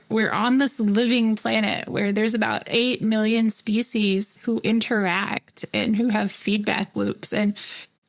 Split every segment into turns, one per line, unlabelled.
We're on this living planet where there's about 8 million species who interact and who have feedback loops. And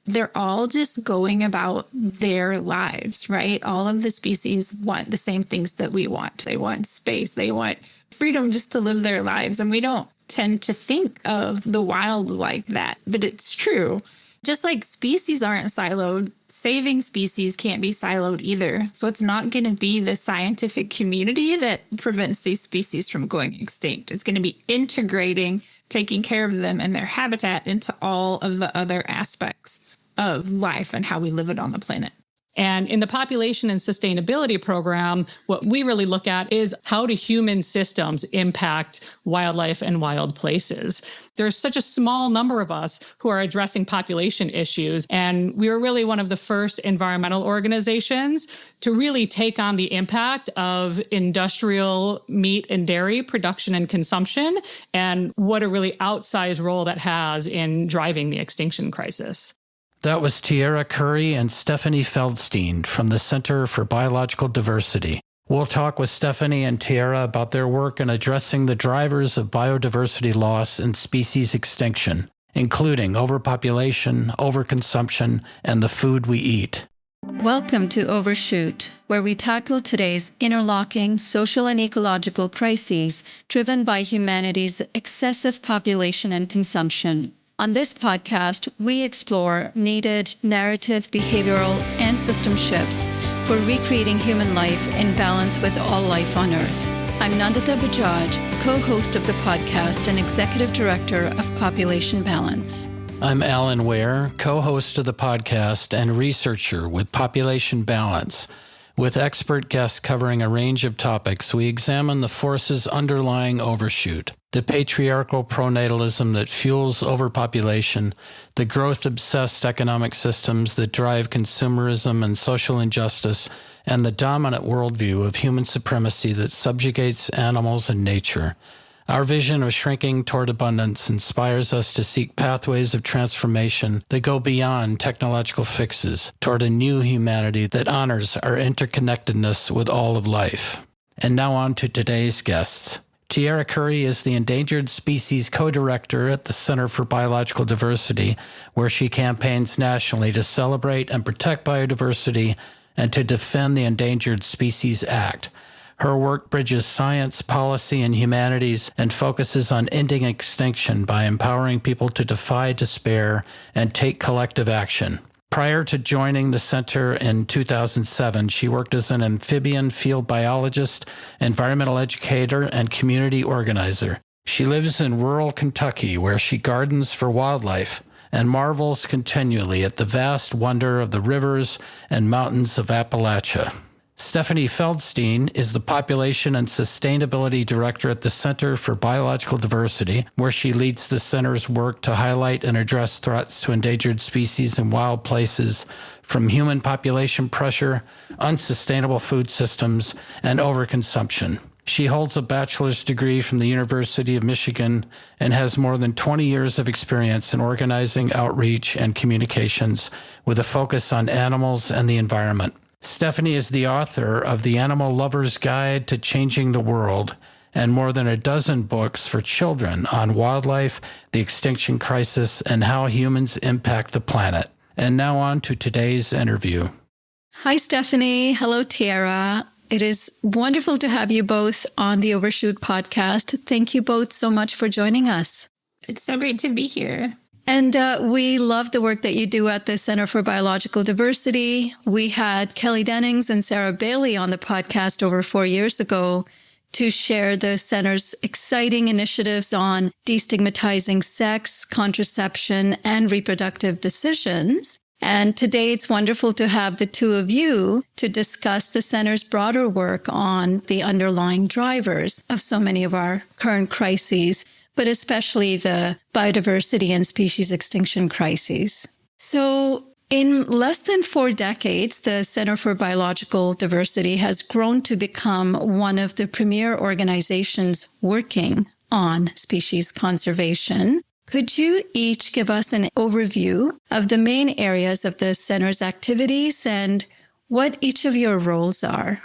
they're all just going about their lives, right? All of the species want the same things that we want. They want space. They want freedom just to live their lives. And we don't tend to think of the wild like that, but it's true. Just like species aren't siloed, saving species can't be siloed either. So it's not going to be the scientific community that prevents these species from going extinct. It's going to be integrating, taking care of them and their habitat into all of the other aspects of life and how we live it on the planet.
And in the population and sustainability program, what we really look at is how do human systems impact wildlife and wild places? There's such a small number of us who are addressing population issues. And we were really one of the first environmental organizations to really take on the impact of industrial meat and dairy production and consumption, and what a really outsized role that has in driving the extinction crisis.
That was Tierra Curry and Stephanie Feldstein from the Center for Biological Diversity. We'll talk with Stephanie and Tierra about their work in addressing the drivers of biodiversity loss and species extinction, including overpopulation, overconsumption, and the food we eat.
Welcome to Overshoot, where we tackle today's interlocking social and ecological crises driven by humanity's excessive population and consumption. On this podcast, we explore needed narrative, behavioral, and system shifts for recreating human life in balance with all life on Earth. I'm Nandita Bajaj, co-host of the podcast and executive director of Population Balance.
I'm Alan Ware, co-host of the podcast and researcher with Population Balance. With expert guests covering a range of topics, we examine the forces underlying overshoot, the patriarchal pronatalism that fuels overpopulation, the growth-obsessed economic systems that drive consumerism and social injustice, and the dominant worldview of human supremacy that subjugates animals and nature. Our vision of shrinking toward abundance inspires us to seek pathways of transformation that go beyond technological fixes toward a new humanity that honors our interconnectedness with all of life. And now on to today's guests. Tierra Curry is the Endangered Species Co-Director at the Center for Biological Diversity, where she campaigns nationally to celebrate and protect biodiversity and to defend the Endangered Species Act. Her work bridges science, policy, and humanities and focuses on ending extinction by empowering people to defy despair and take collective action. Prior to joining the center in 2007, she worked as an amphibian field biologist, environmental educator, and community organizer. She lives in rural Kentucky, where she gardens for wildlife and marvels continually at the vast wonder of the rivers and mountains of Appalachia. Stephanie Feldstein is the Population and Sustainability Director at the Center for Biological Diversity, where she leads the center's work to highlight and address threats to endangered species and wild places, from human population pressure, unsustainable food systems, and overconsumption. She holds a bachelor's degree from the University of Michigan and has more than 20 years of experience in organizing outreach and communications with a focus on animals and the environment. Stephanie is the author of The Animal Lover's Guide to Changing the World and more than a dozen books for children on wildlife, the extinction crisis, and how humans impact the planet. And now on to today's interview.
Hi, Stephanie. Hello, Tierra. It is wonderful to have you both on the Overshoot podcast. Thank you both so much for joining us.
It's so great to be here.
And we love the work that you do at the Center for Biological Diversity. We had Kelly Dennings and Sarah Bailey on the podcast over 4 years ago to share the center's exciting initiatives on destigmatizing sex, contraception, and reproductive decisions. And today it's wonderful to have the two of you to discuss the center's broader work on the underlying drivers of so many of our current crises, but especially the biodiversity and species extinction crises. So in less than 4 decades, the Center for Biological Diversity has grown to become one of the premier organizations working on species conservation. Could you each give us an overview of the main areas of the center's activities and what each of your roles are?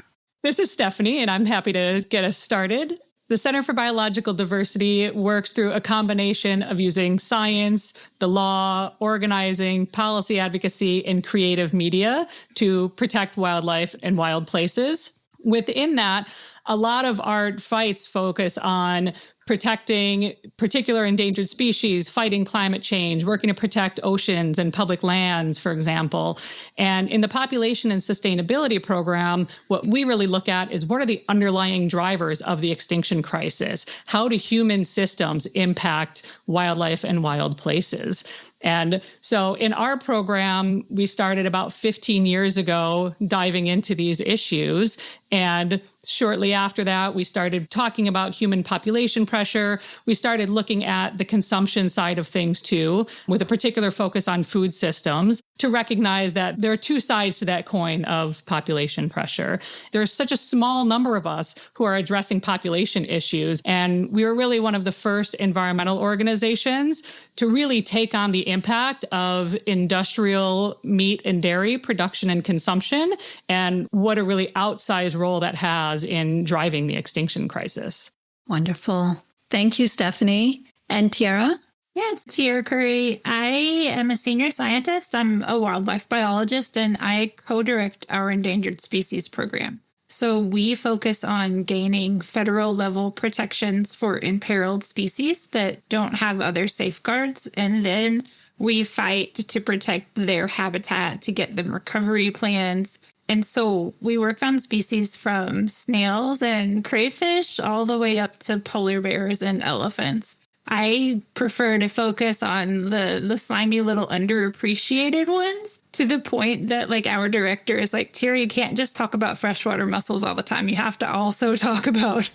This is Stephanie, and I'm happy to get us started. The Center for Biological Diversity works through a combination of using science, the law, organizing, policy advocacy, and creative media to protect wildlife and wild places. Within that, a lot of our fights focus on protecting particular endangered species, fighting climate change, working to protect oceans and public lands, for example. And in the population and sustainability program, what we really look at is what are the underlying drivers of the extinction crisis? How do human systems impact wildlife and wild places? And so in our program, we started about 15 years ago diving into these issues. And shortly after that, we started talking about human population pressure. We started looking at the consumption side of things too, with a particular focus on food systems, to recognize that there are two sides to that coin of population pressure. There's such a small number of us who are addressing population issues. And we were really one of the first environmental organizations to really take on the impact of industrial meat and dairy production and consumption, and what a really outsized role that has in driving the extinction crisis.
Wonderful. Thank you, Stephanie. And Tierra?
Yeah, it's Tierra Curry. I am a senior scientist. I'm a wildlife biologist, and I co-direct our endangered species program. So we focus on gaining federal level protections for imperiled species that don't have other safeguards. And then we fight to protect their habitat, to get them recovery plans. And so we work on species from snails and crayfish all the way up to polar bears and elephants. I prefer to focus on the slimy little underappreciated ones, to the point that like our director is like, Tierra, you can't just talk about freshwater mussels all the time. You have to also talk about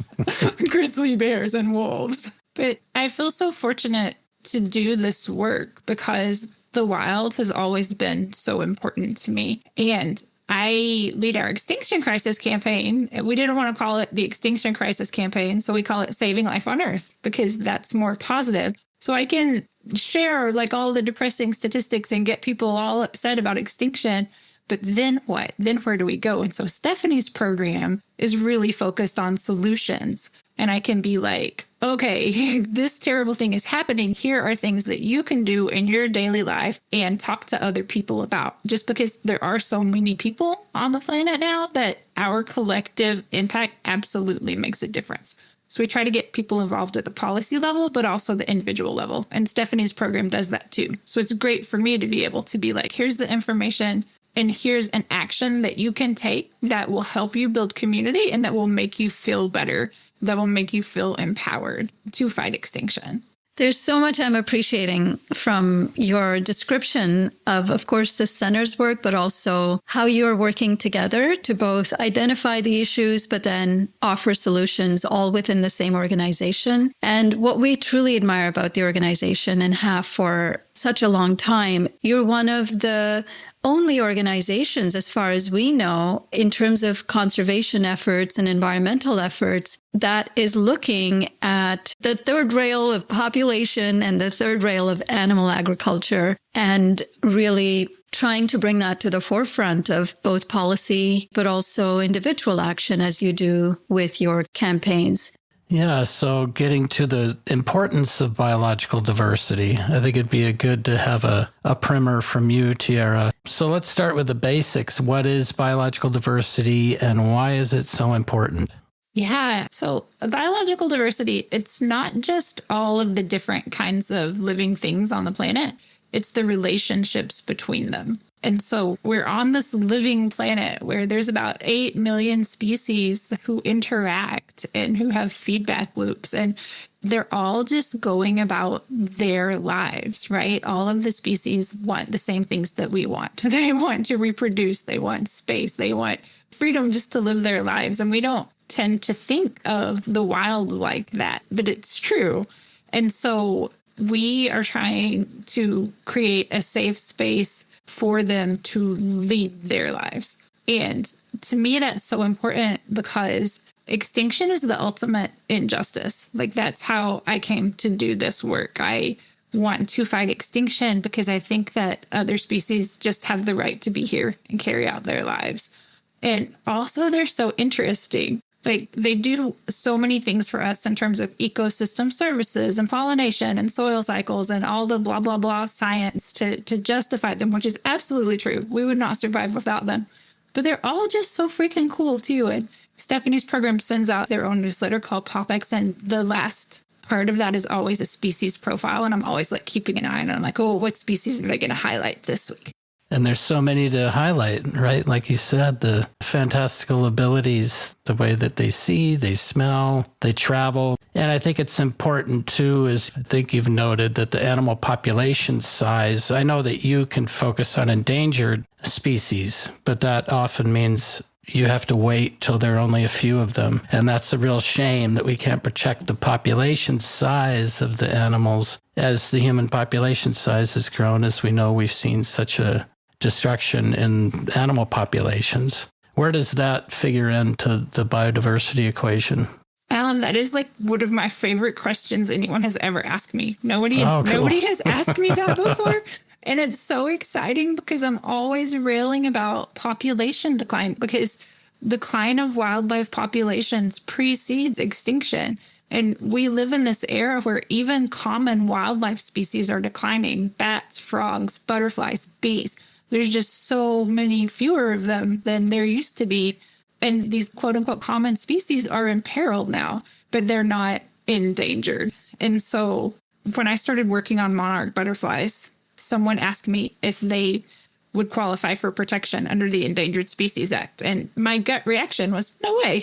grizzly bears and wolves. But I feel so fortunate to do this work because the wild has always been so important to me. And I lead our Extinction Crisis campaign. We didn't want to call it the Extinction Crisis campaign, so we call it Saving Life on Earth because that's more positive. So I can share like all the depressing statistics and get people all upset about extinction. But then what? Then where do we go? And so Stephanie's program is really focused on solutions. And I can be like, okay, this terrible thing is happening. Here are things that you can do in your daily life and talk to other people about. Just because there are so many people on the planet now that our collective impact absolutely makes a difference. So we try to get people involved at the policy level, but also the individual level. And Stephanie's program does that too. So it's great for me to be able to be like, here's the information and here's an action that you can take that will help you build community and that will make you feel better, that will make you feel empowered to fight extinction.
There's so much I'm appreciating from your description of course, the center's work, but also how you're working together to both identify the issues, but then offer solutions all within the same organization. And what we truly admire about the organization and have for such a long time, you're one of the only organizations, as far as we know, in terms of conservation efforts and environmental efforts, that is looking at the third rail of population and the third rail of animal agriculture, and really trying to bring that to the forefront of both policy, but also individual action, as you do with your campaigns.
Yeah, so getting to the importance of biological diversity, I think it'd be good to have a primer from you, Tierra. So let's start with the basics. What is biological diversity and why is it so important?
Yeah, so biological diversity, it's not just all of the different kinds of living things on the planet. It's the relationships between them. And so we're on this living planet where there's about 8 million species who interact and who have feedback loops. And they're all just going about their lives, right? All of the species want the same things that we want. They want to reproduce. They want space. They want freedom just to live their lives. And we don't tend to think of the wild like that, but it's true. And so we are trying to create a safe space for them to lead their lives. And to me, that's so important because extinction is the ultimate injustice. Like, that's how I came to do this work. I want to fight extinction because I think that other species just have the right to be here and carry out their lives. And also, they're so interesting. Like, they do so many things for us in terms of ecosystem services and pollination and soil cycles and all the blah, blah, blah science to justify them, which is absolutely true. We would not survive without them. But they're all just so freaking cool, too. And Stephanie's program sends out their own newsletter called Topics, and the last part of that is always a species profile. And I'm always like keeping an eye on it. I'm like, oh, what species are they going to highlight this week?
And there's so many to highlight, right? Like you said, the fantastical abilities, the way that they see, they smell, they travel. And I think it's important too, is I think you've noted that the animal population size, I know that you can focus on endangered species, but that often means you have to wait till there are only a few of them. And that's a real shame that we can't protect the population size of the animals. As the human population size has grown, as we know, we've seen such a destruction in animal populations. Where does that figure into the biodiversity equation?
Alan, that is like one of my favorite questions anyone has ever asked me. Nobody has asked me that before. And it's so exciting because I'm always railing about population decline, because decline of wildlife populations precedes extinction. And we live in this era where even common wildlife species are declining: bats, frogs, butterflies, bees. There's just so many fewer of them than there used to be. And these quote unquote common species are imperiled now, but they're not endangered. And so when I started working on monarch butterflies, someone asked me if they would qualify for protection under the Endangered Species Act. And my gut reaction was, no way.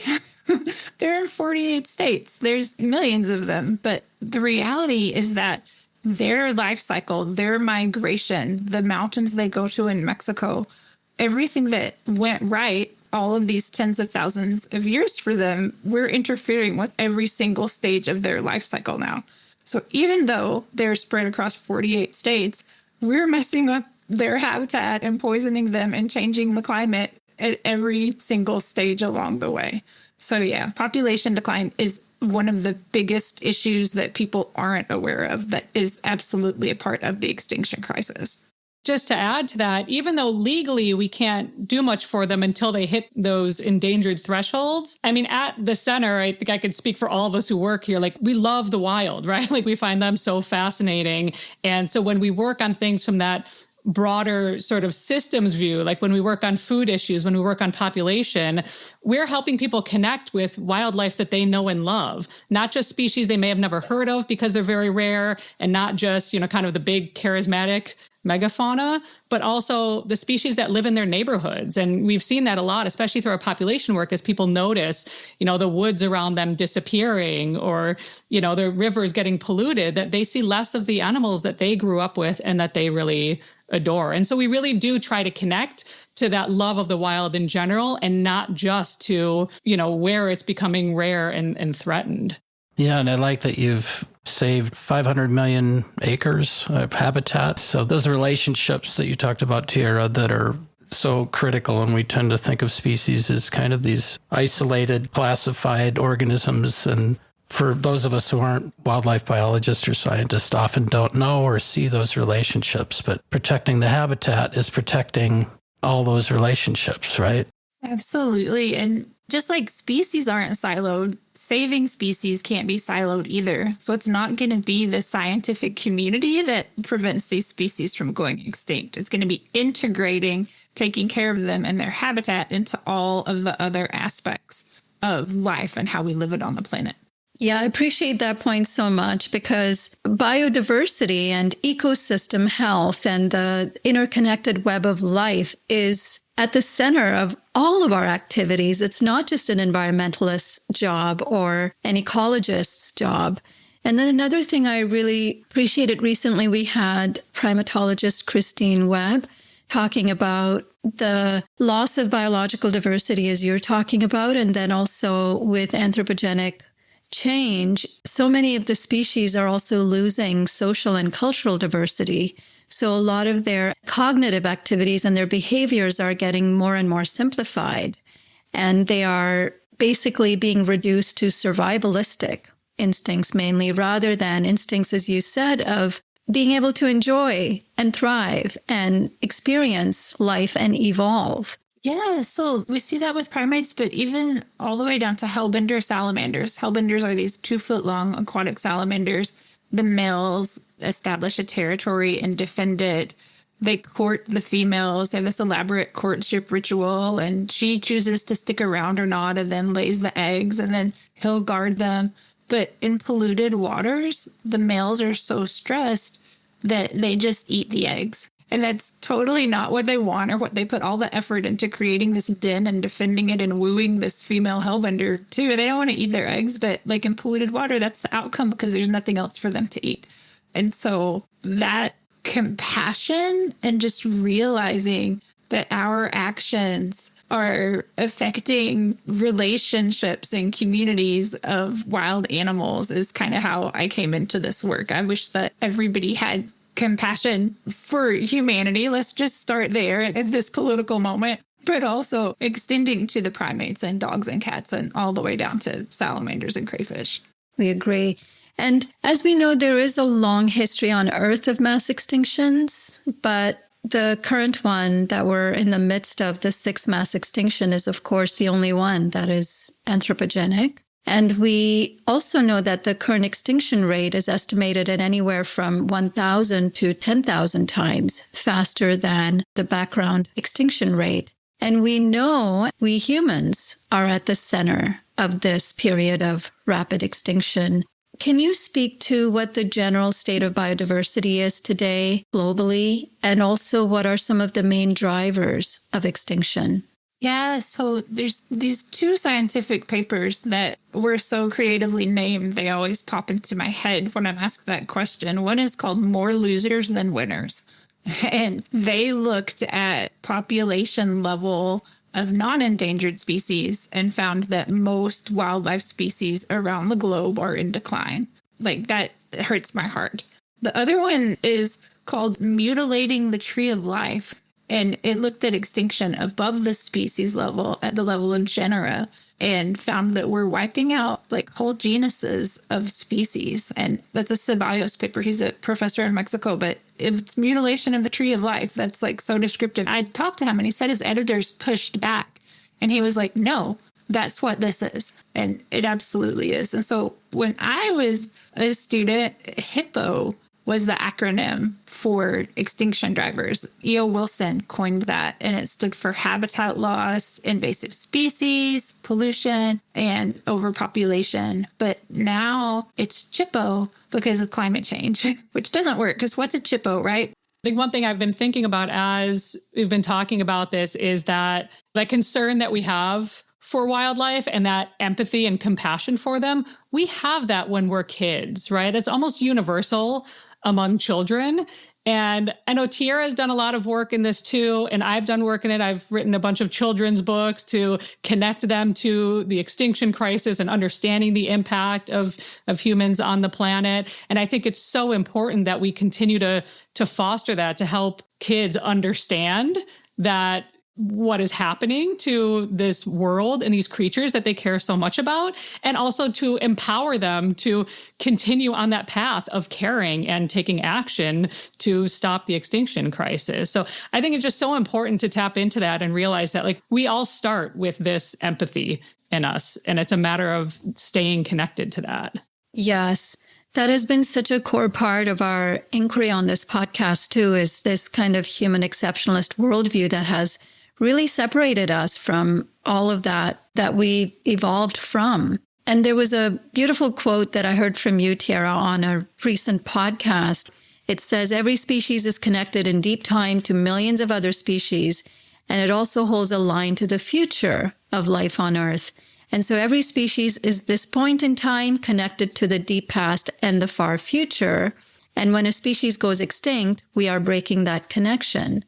They're in 48 states. There's millions of them. But the reality is that their life cycle, their migration, the mountains they go to in Mexico, everything that went right, all of these tens of thousands of years for them, we're interfering with every single stage of their life cycle now. So even though they're spread across 48 states, we're messing up their habitat and poisoning them and changing the climate at every single stage along the way. So yeah, population decline is one of the biggest issues that people aren't aware of, that is absolutely a part of the extinction crisis.
Just to add to that, even though legally we can't do much for them until they hit those endangered thresholds, I mean, at the center, I think I could speak for all of us who work here, like, we love the wild, right? Like, we find them so fascinating. And so when we work on things from that broader sort of systems view, like when we work on food issues, when we work on population, we're helping people connect with wildlife that they know and love, not just species they may have never heard of because they're very rare, and not just, kind of the big charismatic megafauna, but also the species that live in their neighborhoods. And we've seen that a lot, especially through our population work, as people notice, the woods around them disappearing, or, the rivers getting polluted, that they see less of the animals that they grew up with and that they really adore. And so we really do try to connect to that love of the wild in general, and not just to, where it's becoming rare and threatened.
Yeah, and I like that you've saved 500 million acres of habitat. So those relationships that you talked about, Tierra, that are so critical, and we tend to think of species as kind of these isolated, classified organisms. And for those of us who aren't wildlife biologists or scientists, often don't know or see those relationships. But protecting the habitat is protecting all those relationships, right?
Absolutely. And just like species aren't siloed, saving species can't be siloed either. So it's not going to be the scientific community that prevents these species from going extinct. It's going to be integrating, taking care of them and their habitat into all of the other aspects of life and how we live it on the planet.
Yeah, I appreciate that point so much, because biodiversity and ecosystem health and the interconnected web of life is at the center of all of our activities. It's not just an environmentalist's job or an ecologist's job. And then another thing I really appreciated recently, we had primatologist Christine Webb talking about the loss of biological diversity, as you're talking about, and then also with anthropogenic change, so many of the species are also losing social and cultural diversity. So a lot of their cognitive activities and their behaviors are getting more and more simplified. And they are basically being reduced to survivalistic instincts mainly, rather than instincts, as you said, of being able to enjoy and thrive and experience life and evolve.
Yeah, so we see that with primates, but even all the way down to hellbender salamanders. Hellbenders are these 2-foot long aquatic salamanders. The males establish a territory and defend it. They court the females. They have this elaborate courtship ritual, and she chooses to stick around or not, and then lays the eggs, and then he'll guard them. But in polluted waters, the males are so stressed that they just eat the eggs. And that's totally not what they want or what they put all the effort into creating this den and defending it and wooing this female hellbender too. They don't want to eat their eggs, but like in polluted water, that's the outcome because there's nothing else for them to eat. And so that compassion and just realizing that our actions are affecting relationships and communities of wild animals is kind of how I came into this work. I wish that everybody had compassion for humanity. Let's just start there at this political moment, but also extending to the primates and dogs and cats and all the way down to salamanders and crayfish.
We agree. And as we know, there is a long history on Earth of mass extinctions, but the current one that we're in the midst of, the 6th mass extinction, is of course the only one that is anthropogenic. And we also know that the current extinction rate is estimated at anywhere from 1,000 to 10,000 times faster than the background extinction rate. And we know we humans are at the center of this period of rapid extinction. Can you speak to what the general state of biodiversity is today globally, and also what are some of the main drivers of extinction?
Yeah, so there's these 2 scientific papers that were so creatively named, they always pop into my head when I'm asked that question. One is called More Losers Than Winners. And they looked at population level of non-endangered species and found that most wildlife species around the globe are in decline. Like, that hurts my heart. The other one is called Mutilating the Tree of Life. And it looked at extinction above the species level at the level of genera and found that we're wiping out like whole genuses of species. And that's a Ceballos paper. He's a professor in Mexico, but it's mutilation of the tree of life. That's like so descriptive. I talked to him and he said his editors pushed back and he was like, no, that's what this is. And it absolutely is. And so when I was a student, HIPPO was the acronym for extinction drivers. E.O. Wilson coined that, and it stood for habitat loss, invasive species, pollution, and overpopulation. But now it's CHIPPO because of climate change, which doesn't work because what's a CHIPPO, right?
I think one thing I've been thinking about as we've been talking about this is that the concern that we have for wildlife and that empathy and compassion for them, we have that when we're kids, right? It's almost universal among children. And I know Tierra has done a lot of work in this too, and I've done work in it. I've written a bunch of children's books to connect them to the extinction crisis and understanding the impact of humans on the planet. And I think it's so important that we continue to foster that, to help kids understand that what is happening to this world and these creatures that they care so much about, and also to empower them to continue on that path of caring and taking action to stop the extinction crisis. So I think it's just so important to tap into that and realize that like we all start with this empathy in us, and it's a matter of staying connected to that.
Yes. That has been such a core part of our inquiry on this podcast too, is this kind of human exceptionalist worldview that has really separated us from all of that we evolved from. And there was a beautiful quote that I heard from you, Tierra, on a recent podcast. It says, every species is connected in deep time to millions of other species, and it also holds a line to the future of life on Earth. And so every species is this point in time connected to the deep past and the far future. And when a species goes extinct, we are breaking that connection.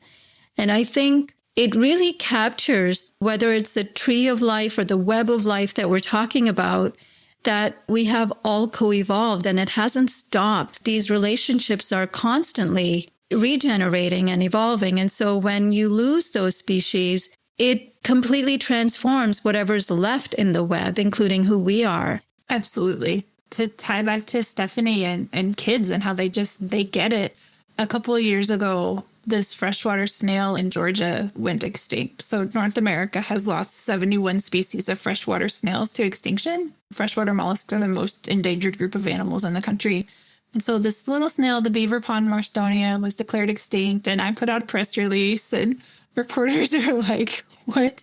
And I think it really captures, whether it's the tree of life or the web of life that we're talking about, that we have all co-evolved and it hasn't stopped. These relationships are constantly regenerating and evolving. And so when you lose those species, it completely transforms whatever's left in the web, including who we are.
Absolutely. To tie back to Stephanie and kids and how they get it. A couple of years ago, this freshwater snail in Georgia went extinct. So North America has lost 71 species of freshwater snails to extinction. Freshwater mollusks are the most endangered group of animals in the country. And so this little snail, the beaver pond marstonia, was declared extinct. And I put out a press release, and reporters are like, what?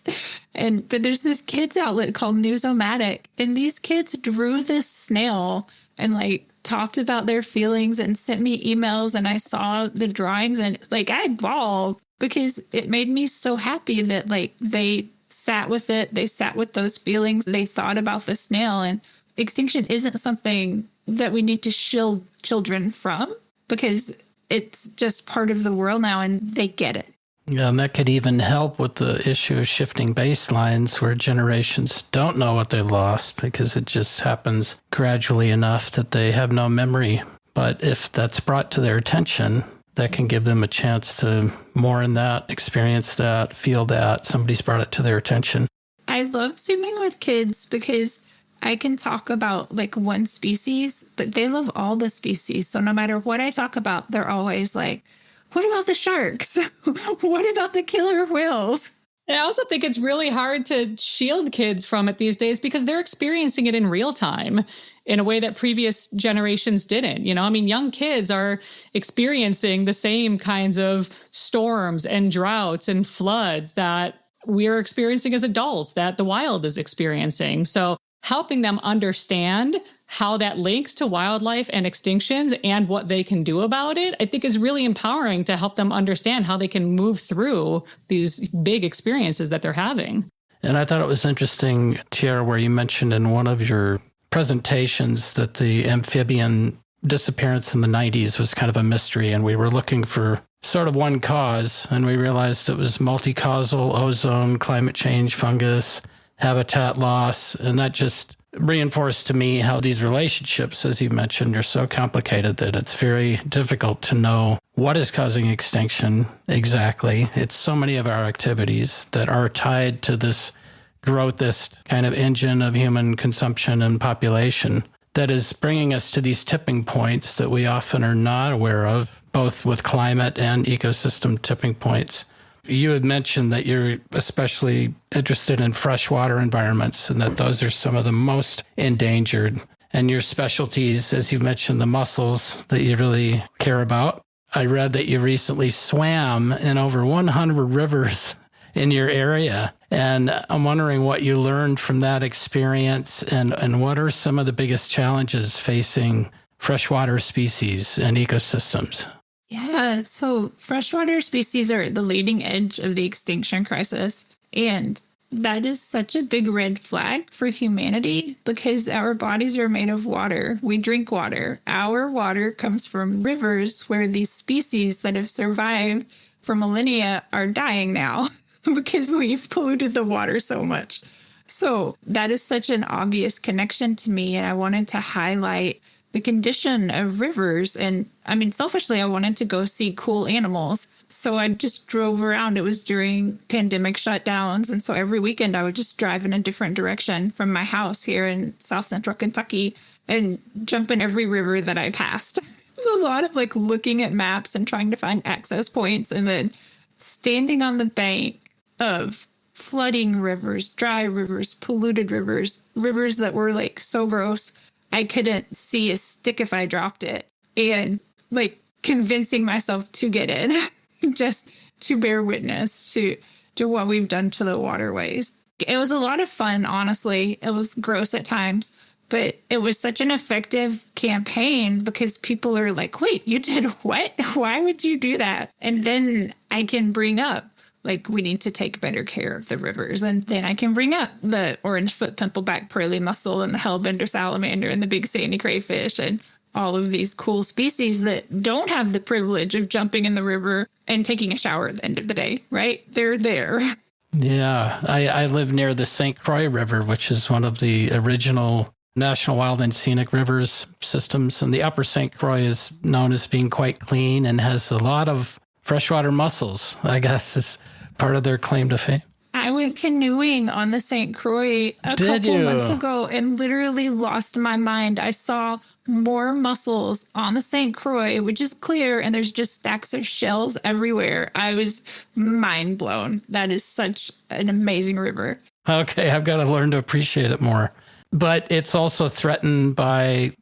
But there's this kids outlet called Newsomatic. And these kids drew this snail and like talked about their feelings and sent me emails. And I saw the drawings and like I bawled because it made me so happy that like they sat with it. They sat with those feelings. They thought about the snail. And extinction isn't something that we need to shield children from because it's just part of the world now and they get it.
Yeah, and that could even help with the issue of shifting baselines where generations don't know what they lost because it just happens gradually enough that they have no memory. But if that's brought to their attention, that can give them a chance to mourn that, experience that, feel that. Somebody's brought it to their attention.
I love Zooming with kids because I can talk about like one species, but they love all the species. So no matter what I talk about, they're always like, what about the sharks? What about the killer whales?
I also think it's really hard to shield kids from it these days because they're experiencing it in real time in a way that previous generations didn't. You know, I mean, young kids are experiencing the same kinds of storms and droughts and floods that we're experiencing as adults, that the wild is experiencing. So helping them understand how that links to wildlife and extinctions and what they can do about it, I think is really empowering to help them understand how they can move through these big experiences that they're having.
And I thought it was interesting, Tierra, where you mentioned in one of your presentations that the amphibian disappearance in the 90s was kind of a mystery, and we were looking for sort of one cause, and we realized it was multi-causal: ozone, climate change, fungus, habitat loss, and that just reinforced to me how these relationships, as you mentioned, are so complicated that it's very difficult to know what is causing extinction exactly. It's so many of our activities that are tied to this growthist kind of engine of human consumption and population that is bringing us to these tipping points that we often are not aware of, both with climate and ecosystem tipping points. You had mentioned that you're especially interested in freshwater environments and that those are some of the most endangered. And your specialties, as you mentioned, the mussels that you really care about. I read that you recently swam in over 100 rivers in your area. And I'm wondering what you learned from that experience and what are some of the biggest challenges facing freshwater species and ecosystems?
Yeah, so freshwater species are at the leading edge of the extinction crisis. And that is such a big red flag for humanity because our bodies are made of water. We drink water. Our water comes from rivers where these species that have survived for millennia are dying now because we've polluted the water so much. So that is such an obvious connection to me. And I wanted to highlight the condition of rivers. And I mean, selfishly, I wanted to go see cool animals. So I just drove around. It was during pandemic shutdowns. And so every weekend I would just drive in a different direction from my house here in South Central Kentucky and jump in every river that I passed. It was a lot of like looking at maps and trying to find access points and then standing on the bank of flooding rivers, dry rivers, polluted rivers, rivers that were like so gross I couldn't see a stick if I dropped it, and like convincing myself to get in just to bear witness to what we've done to the waterways. It was a lot of fun, honestly. It was gross at times, but it was such an effective campaign because people are like, wait, you did what? Why would you do that? And then I can bring up, like, we need to take better care of the rivers. And then I can bring up the orange-foot pimpleback pearly mussel and the hellbender salamander and the big sandy crayfish and all of these cool species that don't have the privilege of jumping in the river and taking a shower at the end of the day, right? They're there.
Yeah, I live near the St. Croix River, which is one of the original National Wild and Scenic Rivers systems. And the upper St. Croix is known as being quite clean and has a lot of freshwater mussels, I guess, is part of their claim to fame.
I went canoeing on the St. Croix a couple months ago and literally lost my mind. I saw more mussels on the St. Croix, which is clear, and there's just stacks of shells everywhere. I was mind blown. That is such an amazing river.
Okay, I've got to learn to appreciate it more. But it's also threatened by,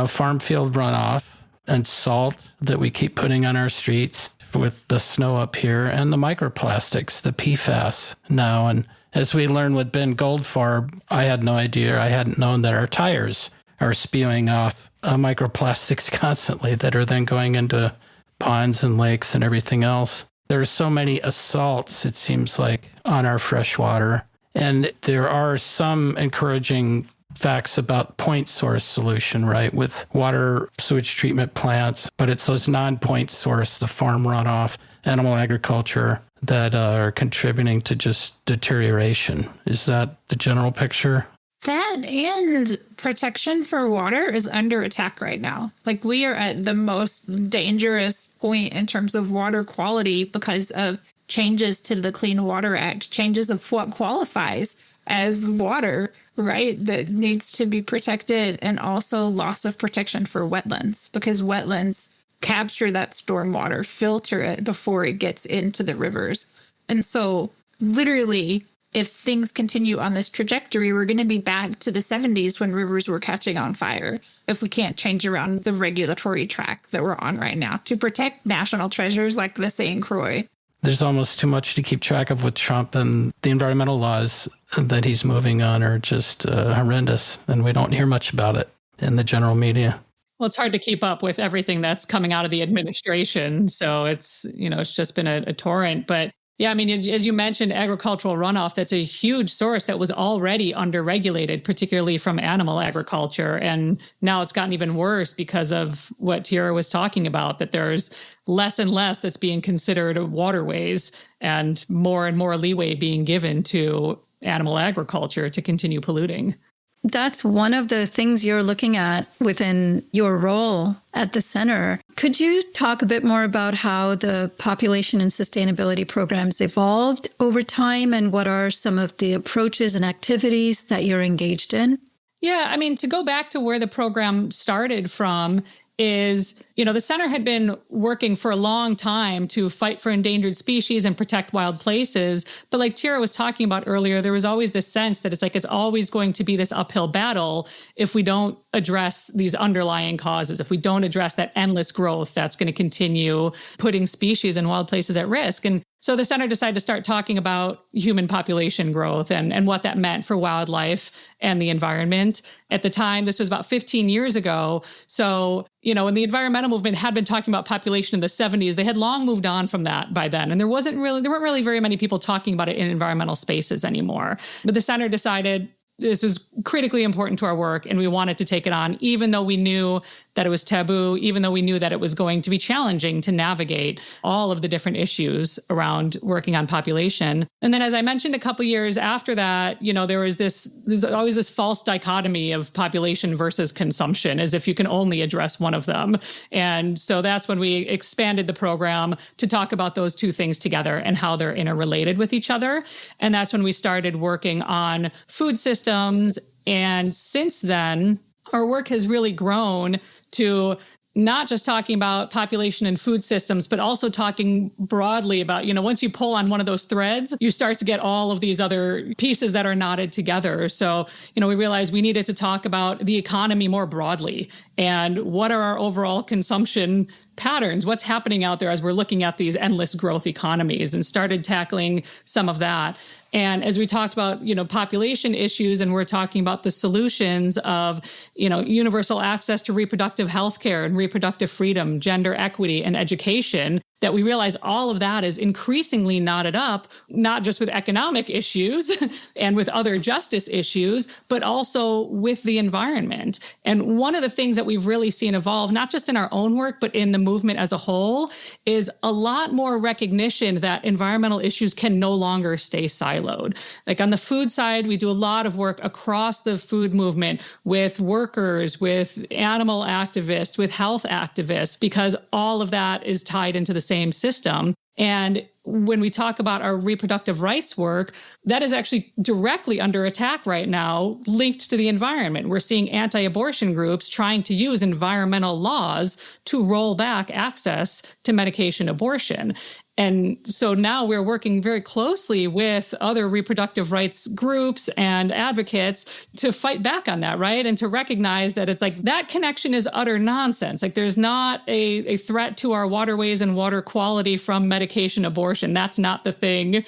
farm field runoff and salt that we keep putting on our streets with the snow up here, and the microplastics, the PFAS now. And as we learned with Ben Goldfarb, I had no idea. I hadn't known that our tires are spewing off microplastics constantly that are then going into ponds and lakes and everything else. There's so many assaults, it seems like, on our freshwater. And there are some encouraging facts about point source solution, right, with water sewage treatment plants, but it's those non-point source, the farm runoff, animal agriculture, that are contributing to just deterioration. Is that the general picture?
That and protection for water is under attack right now. Like, we are at the most dangerous point in terms of water quality because of changes to the Clean Water Act, changes of what qualifies as water, right, that needs to be protected, and also loss of protection for wetlands, because wetlands capture that stormwater, filter it before it gets into the rivers. And so literally, if things continue on this trajectory, we're going to be back to the 70s when rivers were catching on fire if we can't change around the regulatory track that we're on right now to protect national treasures like the St. Croix.
There's almost too much to keep track of with Trump, and the environmental laws that he's moving on are just horrendous, and we don't hear much about it in the general media.
Well, it's hard to keep up with everything that's coming out of the administration. So it's just been a torrent. But yeah, I mean, as you mentioned, agricultural runoff, that's a huge source that was already under-regulated, particularly from animal agriculture. And now it's gotten even worse because of what Tierra was talking about, that there's less and less that's being considered waterways and more leeway being given to animal agriculture to continue polluting.
That's one of the things you're looking at within your role at the center. Could you talk a bit more about how the population and sustainability programs evolved over time, and what are some of the approaches and activities that you're engaged in?
Yeah, I mean, to go back to where the program started from is, the center had been working for a long time to fight for endangered species and protect wild places. But like Tierra was talking about earlier, there was always this sense that it's always going to be this uphill battle if we don't address these underlying causes, if we don't address that endless growth that's going to continue putting species and wild places at risk. And so the center decided to start talking about human population growth and what that meant for wildlife and the environment. At the time, this was about 15 years ago. So, when the environmental movement had been talking about population in the 70s, they had long moved on from that by then. And there weren't really very many people talking about it in environmental spaces anymore. But the center decided this was critically important to our work, and we wanted to take it on, even though we knew that it was taboo, even though we knew that it was going to be challenging to navigate all of the different issues around working on population. And then, as I mentioned, a couple of years after that, there was there's always this false dichotomy of population versus consumption, as if you can only address one of them. And so that's when we expanded the program to talk about those two things together and how they're interrelated with each other. And that's when we started working on food systems. And since then, our work has really grown to not just talking about population and food systems, but also talking broadly about, once you pull on one of those threads, you start to get all of these other pieces that are knotted together. So, we realized we needed to talk about the economy more broadly and what are our overall consumption patterns, what's happening out there as we're looking at these endless growth economies, and started tackling some of that. And as we talked about, population issues, and we're talking about the solutions of, universal access to reproductive health care and reproductive freedom, gender equity, and education, that we realize all of that is increasingly knotted up, not just with economic issues and with other justice issues, but also with the environment. And one of the things that we've really seen evolve, not just in our own work, but in the movement as a whole, is a lot more recognition that environmental issues can no longer stay siloed. Like on the food side, we do a lot of work across the food movement with workers, with animal activists, with health activists, because all of that is tied into the same system. And when we talk about our reproductive rights work, that is actually directly under attack right now, linked to the environment. We're seeing anti-abortion groups trying to use environmental laws to roll back access to medication abortion. And so now we're working very closely with other reproductive rights groups and advocates to fight back on that, right? And to recognize that it's like that connection is utter nonsense. Like there's not a threat to our waterways and water quality from medication abortion. That's not the thing.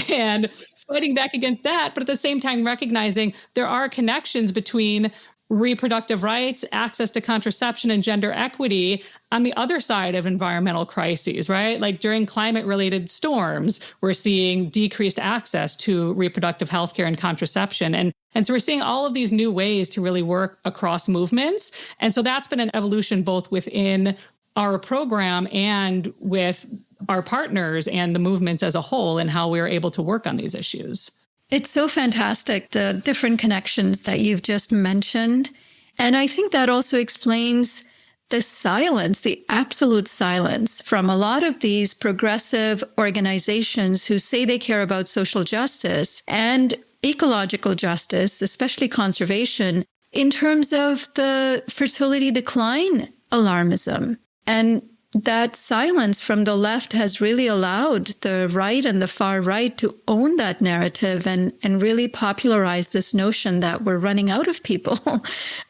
And fighting back against that, but at the same time recognizing there are connections between reproductive rights, access to contraception, and gender equity on the other side of environmental crises, right? Like during climate-related storms, we're seeing decreased access to reproductive healthcare and contraception. And so we're seeing all of these new ways to really work across movements. And so that's been an evolution both within our program and with our partners and the movements as a whole and how we're able to work on these issues.
It's so fantastic, the different connections that you've just mentioned. And I think that also explains the silence, the absolute silence from a lot of these progressive organizations who say they care about social justice and ecological justice, especially conservation, in terms of the fertility decline alarmism. And that silence from the left has really allowed the right and the far right to own that narrative and really popularize this notion that we're running out of people.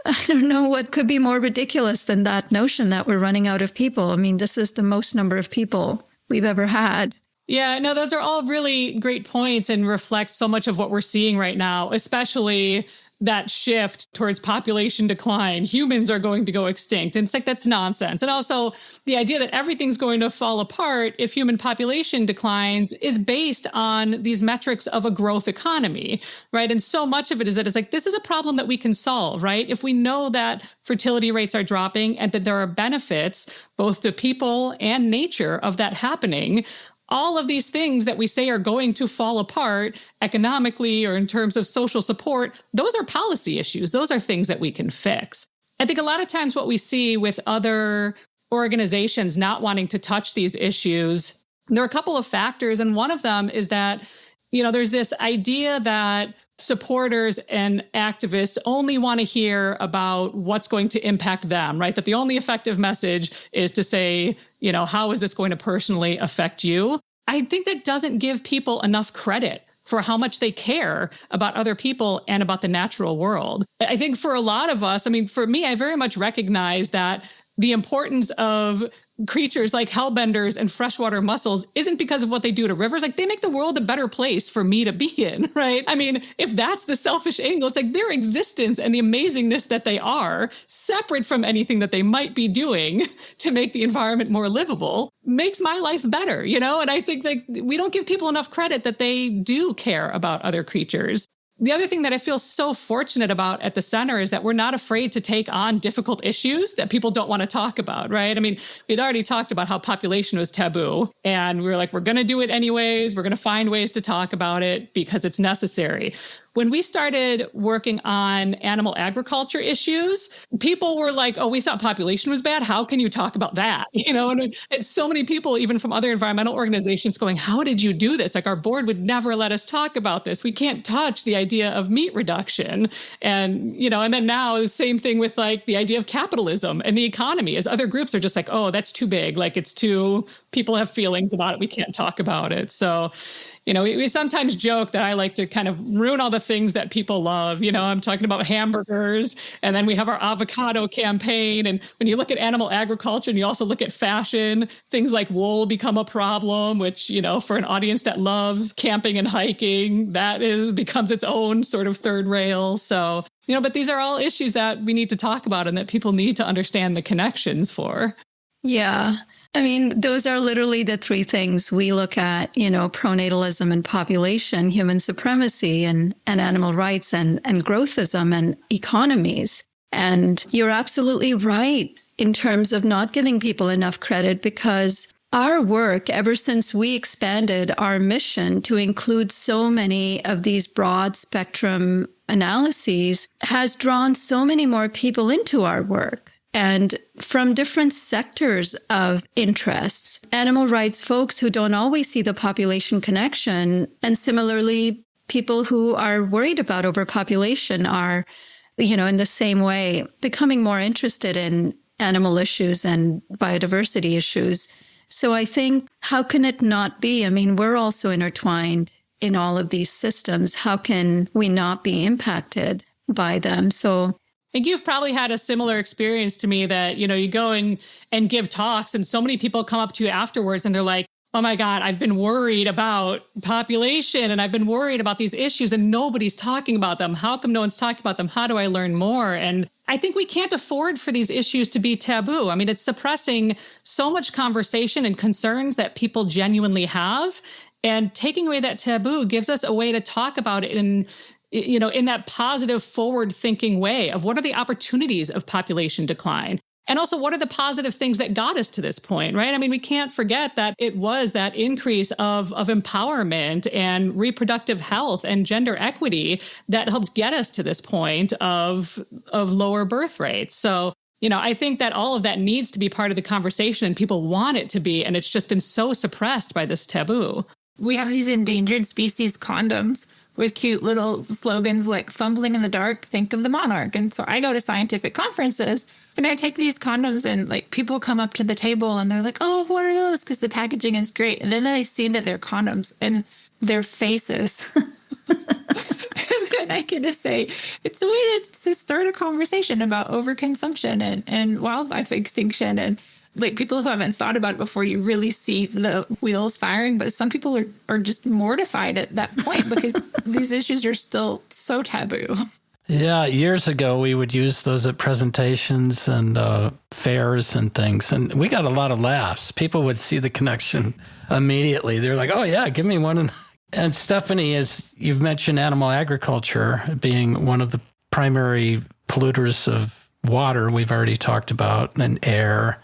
I don't know what could be more ridiculous than that notion that we're running out of people. I mean, this is the most number of people we've ever had.
Yeah, no, those are all really great points and reflect so much of what we're seeing right now, especially that shift towards population decline. Humans are going to go extinct. And it's like, that's nonsense. And also the idea that everything's going to fall apart if human population declines is based on these metrics of a growth economy, right? And so much of it is that it's like, this is a problem that we can solve, right? If we know that fertility rates are dropping and that there are benefits both to people and nature of that happening, all of these things that we say are going to fall apart economically or in terms of social support, those are policy issues. Those are things that we can fix. I think a lot of times what we see with other organizations not wanting to touch these issues, there are a couple of factors. And one of them is that, there's this idea that supporters and activists only want to hear about what's going to impact them, right? That the only effective message is to say, how is this going to personally affect you? I think that doesn't give people enough credit for how much they care about other people and about the natural world. I think for a lot of us, for me, I very much recognize that the importance of creatures like hellbenders and freshwater mussels isn't because of what they do to rivers. Like, they make the world a better place for me to be in, right? If that's the selfish angle, it's like their existence and the amazingness that they are, separate from anything that they might be doing to make the environment more livable, makes my life better, And I think that we don't give people enough credit that they do care about other creatures. The other thing that I feel so fortunate about at the center is that we're not afraid to take on difficult issues that people don't want to talk about, right? We'd already talked about how population was taboo, and we were like, we're going to do it anyways. We're going to find ways to talk about it because it's necessary. When we started working on animal agriculture issues, people were like, oh, we thought population was bad. How can you talk about that? And so many people, even from other environmental organizations, going, how did you do this? Like, our board would never let us talk about this. We can't touch the idea of meat reduction. And then now the same thing with like the idea of capitalism and the economy, as other groups are just like, oh, that's too big. Like, it's too, people have feelings about it. We can't talk about it. So, we sometimes joke that I like to kind of ruin all the things that people love. I'm talking about hamburgers, and then we have our avocado campaign. And when you look at animal agriculture and you also look at fashion, things like wool become a problem, which, for an audience that loves camping and hiking, becomes its own sort of third rail. So, but these are all issues that we need to talk about and that people need to understand the connections for.
Yeah. Those are literally the three things we look at, pronatalism and population, human supremacy and animal rights and growthism and economies. And you're absolutely right in terms of not giving people enough credit, because our work, ever since we expanded our mission to include so many of these broad spectrum analyses, has drawn so many more people into our work. and from different sectors of interests. Animal rights folks who don't always see the population connection, and similarly, people who are worried about overpopulation are, in the same way, becoming more interested in animal issues and biodiversity issues. So I think, how can it not be? I mean, we're also intertwined in all of these systems. How can we not be impacted by them? So
I think you've probably had a similar experience to me that, you go and give talks and so many people come up to you afterwards and they're like, oh my God, I've been worried about population and I've been worried about these issues and nobody's talking about them. How come no one's talking about them? How do I learn more? And I think we can't afford for these issues to be taboo. I mean, it's suppressing so much conversation and concerns that people genuinely have. And taking away that taboo gives us a way to talk about it in that positive, forward-thinking way of what are the opportunities of population decline? And also, what are the positive things that got us to this point, right? I mean, we can't forget that it was that increase of empowerment and reproductive health and gender equity that helped get us to this point of lower birth rates. So, I think that all of that needs to be part of the conversation and people want it to be. And it's just been so suppressed by this taboo.
We have these endangered species condoms with cute little slogans like fumbling in the dark, think of the monarch. And so I go to scientific conferences and I take these condoms and people come up to the table and they're like, oh, what are those? Because the packaging is great. And then I see that they're condoms and their faces. And then I can just say, it's a way to start a conversation about overconsumption and wildlife extinction. And people who haven't thought about it before, you really see the wheels firing. But some people are just mortified at that point because these issues are still so taboo.
Yeah, years ago, we would use those at presentations and fairs and things. And we got a lot of laughs. People would see the connection immediately. They're like, oh, yeah, give me one. And Stephanie, as you've mentioned, animal agriculture being one of the primary polluters of water we've already talked about, and air,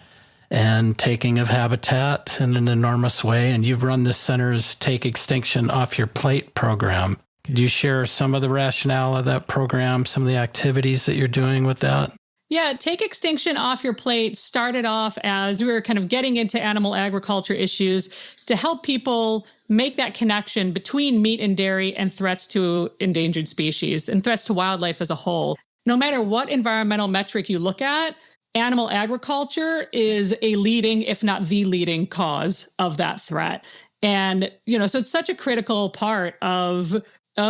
and taking of habitat in an enormous way. And you've run the center's Take Extinction Off Your Plate program. Could you share some of the rationale of that program, some of the activities that you're doing with that?
Yeah, Take Extinction Off Your Plate started off as we were kind of getting into animal agriculture issues to help people make that connection between meat and dairy and threats to endangered species and threats to wildlife as a whole. No matter what environmental metric you look at, animal agriculture is a leading, if not the leading cause of that threat. And, so it's such a critical part of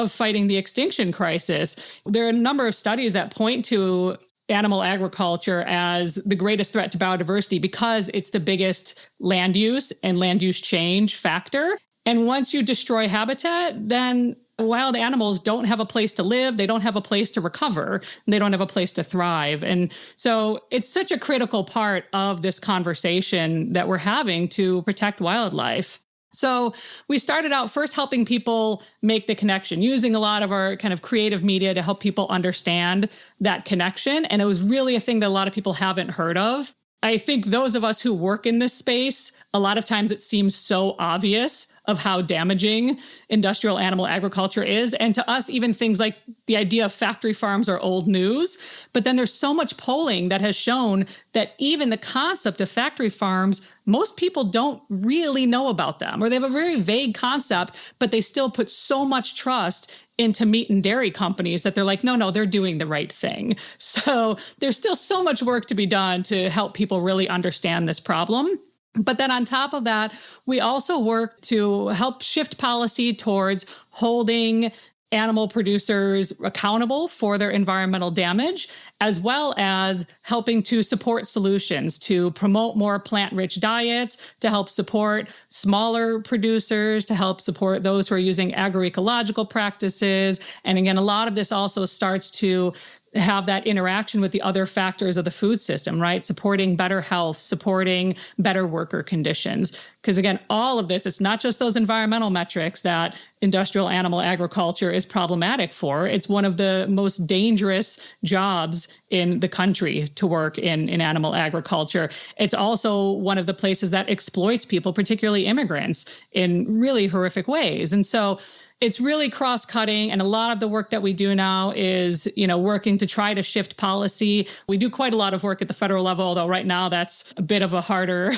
fighting the extinction crisis. There are a number of studies that point to animal agriculture as the greatest threat to biodiversity because it's the biggest land use and land use change factor. And once you destroy habitat, then wild animals don't have a place to live, they don't have a place to recover, and they don't have a place to thrive. And so it's such a critical part of this conversation that we're having to protect wildlife. So we started out first helping people make the connection, using a lot of our kind of creative media to help people understand that connection. And it was really a thing that a lot of people haven't heard of. I think those of us who work in this space, a lot of times it seems so obvious of how damaging industrial animal agriculture is. And to us, even things like the idea of factory farms are old news. But then there's so much polling that has shown that even the concept of factory farms, most people don't really know about them, or they have a very vague concept, but they still put so much trust into meat and dairy companies that they're like, no, they're doing the right thing. So there's still so much work to be done to help people really understand this problem. But then on top of that, we also work to help shift policy towards holding animal producers accountable for their environmental damage, as well as helping to support solutions to promote more plant-rich diets, to help support smaller producers, to help support those who are using agroecological practices. And again, a lot of this also starts to have that interaction with the other factors of the food system, right? Supporting better health, supporting better worker conditions. Because again, all of this, it's not just those environmental metrics that industrial animal agriculture is problematic for. It's one of the most dangerous jobs in the country to work in animal agriculture. It's also one of the places that exploits people, particularly immigrants, in really horrific ways. And so it's really cross-cutting. And a lot of the work that we do now is, working to try to shift policy. We do quite a lot of work at the federal level, although right now that's a bit of a harder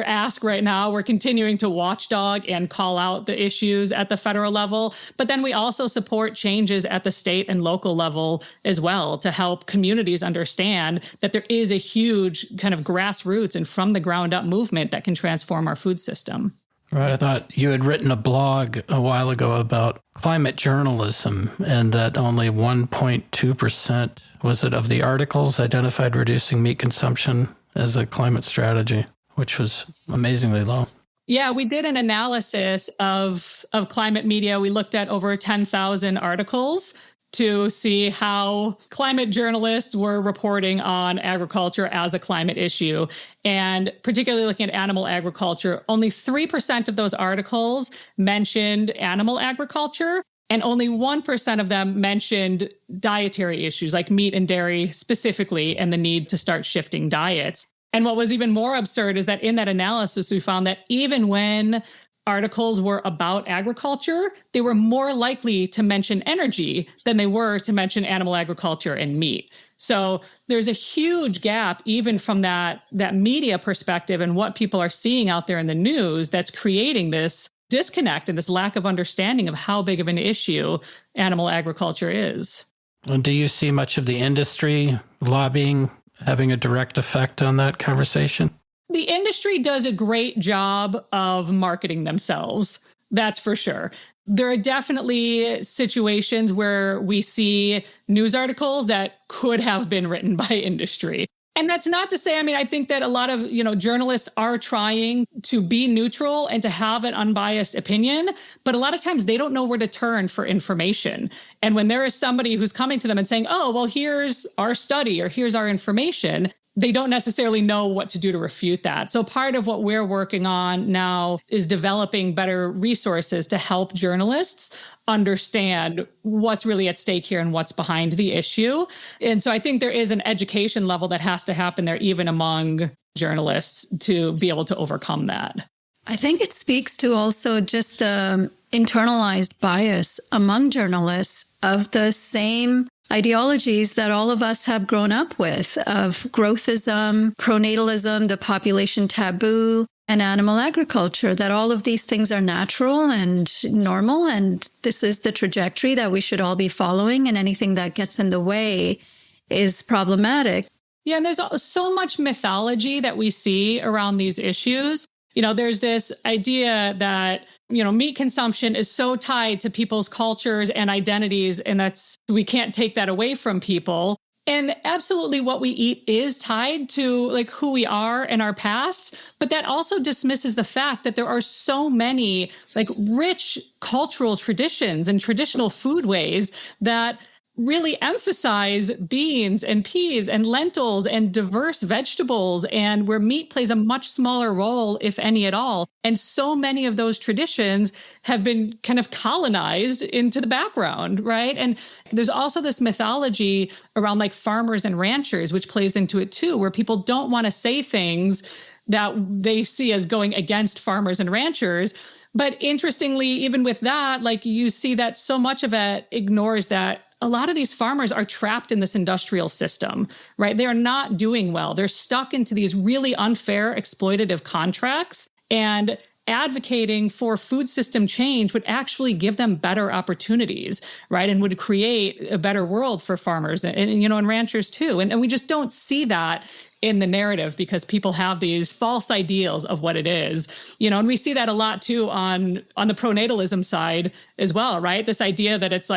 ask right now. We're continuing to watchdog and call out the issues at the federal level. But then we also support changes at the state and local level as well to help communities understand that there is a huge kind of grassroots and from the ground up movement that can transform our food system.
Right. I thought you had written a blog a while ago about climate journalism and that only 1.2%, was it, of the articles identified reducing meat consumption as a climate strategy, which was amazingly low.
Yeah, we did an analysis of climate media. We looked at over 10,000 articles to see how climate journalists were reporting on agriculture as a climate issue. And particularly looking at animal agriculture, only 3% of those articles mentioned animal agriculture, and only 1% of them mentioned dietary issues like meat and dairy specifically, and the need to start shifting diets. And what was even more absurd is that in that analysis, we found that even when articles were about agriculture, they were more likely to mention energy than they were to mention animal agriculture and meat. So there's a huge gap, even from that media perspective and what people are seeing out there in the news, that's creating this disconnect and this lack of understanding of how big of an issue animal agriculture is.
And do you see much of the industry lobbying having a direct effect on that conversation?
The industry does a great job of marketing themselves. That's for sure. There are definitely situations where we see news articles that could have been written by industry. And that's not to say, I think that a lot of, journalists are trying to be neutral and to have an unbiased opinion, but a lot of times they don't know where to turn for information. And when there is somebody who's coming to them and saying, oh, well, here's our study or here's our information, they don't necessarily know what to do to refute that. So part of what we're working on now is developing better resources to help journalists understand what's really at stake here and what's behind the issue. And so I think there is an education level that has to happen there, even among journalists, to be able to overcome that.
I think it speaks to also just the internalized bias among journalists of the same ideologies that all of us have grown up with, of growthism, pronatalism, the population taboo, and animal agriculture, that all of these things are natural and normal, and this is the trajectory that we should all be following, and anything that gets in the way is problematic.
Yeah, and there's so much mythology that we see around these issues. There's this idea that meat consumption is so tied to people's cultures and identities, and we can't take that away from people. And absolutely what we eat is tied to who we are and our past, but that also dismisses the fact that there are so many rich cultural traditions and traditional foodways that really emphasize beans and peas and lentils and diverse vegetables, and where meat plays a much smaller role, if any at all. And so many of those traditions have been kind of colonized into the background, right? And there's also this mythology around farmers and ranchers, which plays into it too, where people don't want to say things that they see as going against farmers and ranchers. But interestingly, even with that, you see that so much of it ignores that a lot of these farmers are trapped in this industrial system, right? They are not doing well. They're stuck into these really unfair, exploitative contracts, and advocating for food system change would actually give them better opportunities, right? And would create a better world for farmers and ranchers too. And we just don't see that in the narrative because people have these false ideals of what it is, and we see that a lot too on the pronatalism side as well, right? This idea that it's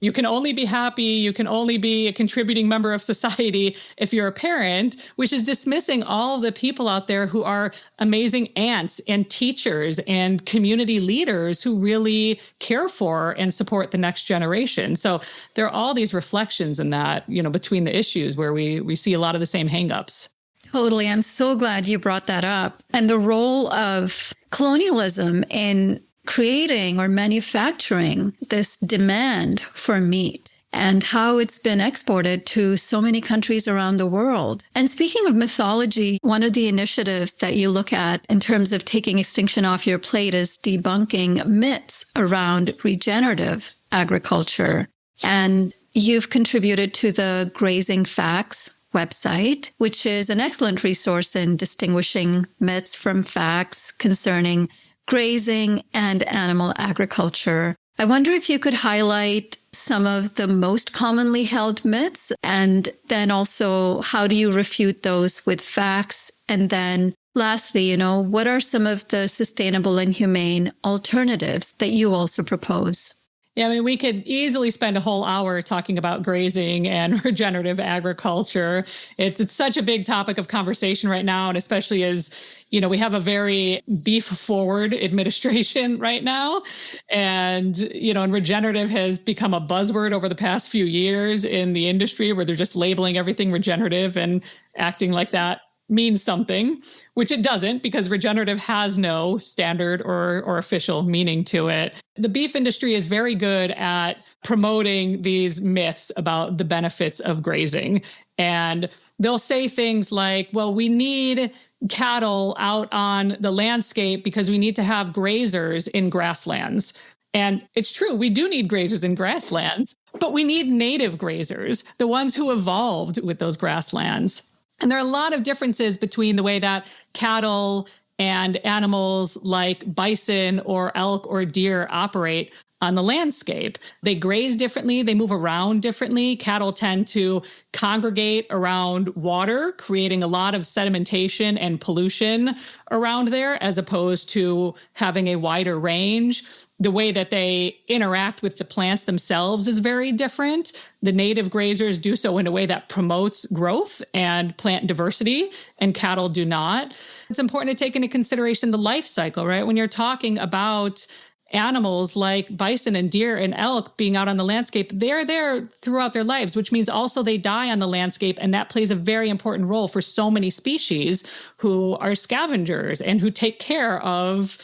you can only be happy, you can only be a contributing member of society if you're a parent, which is dismissing all the people out there who are amazing aunts and teachers and community leaders who really care for and support the next generation. So there are all these reflections in that, between the issues where we see a lot of the same hangups.
Totally. I'm so glad you brought that up. And the role of colonialism in creating or manufacturing this demand for meat. and how it's been exported to so many countries around the world. And speaking of mythology, one of the initiatives that you look at in terms of taking extinction off your plate is debunking myths around regenerative agriculture. And you've contributed to the Grazing Facts website, which is an excellent resource in distinguishing myths from facts concerning grazing and animal agriculture. I wonder if you could highlight some of the most commonly held myths, and then also how do you refute those with facts? And then lastly, what are some of the sustainable and humane alternatives that you also propose?
Yeah, I mean, we could easily spend a whole hour talking about grazing and regenerative agriculture. It's such a big topic of conversation right now, and especially as, we have a very beef-forward administration right now. And, and regenerative has become a buzzword over the past few years in the industry, where they're just labeling everything regenerative and acting like that means something, which it doesn't, because regenerative has no standard or official meaning to it. The beef industry is very good at promoting these myths about the benefits of grazing. And they'll say things like, well, we need cattle out on the landscape because we need to have grazers in grasslands. And it's true, we do need grazers in grasslands, but we need native grazers, the ones who evolved with those grasslands. And there are a lot of differences between the way that cattle and animals like bison or elk or deer operate on the landscape. They graze differently, they move around differently. Cattle tend to congregate around water, creating a lot of sedimentation and pollution around there, as opposed to having a wider range. The way that they interact with the plants themselves is very different. The native grazers do so in a way that promotes growth and plant diversity, and cattle do not. It's important to take into consideration the life cycle, right? When you're talking about animals like bison and deer and elk being out on the landscape, they're there throughout their lives, which means also they die on the landscape. And that plays a very important role for so many species who are scavengers and who take care of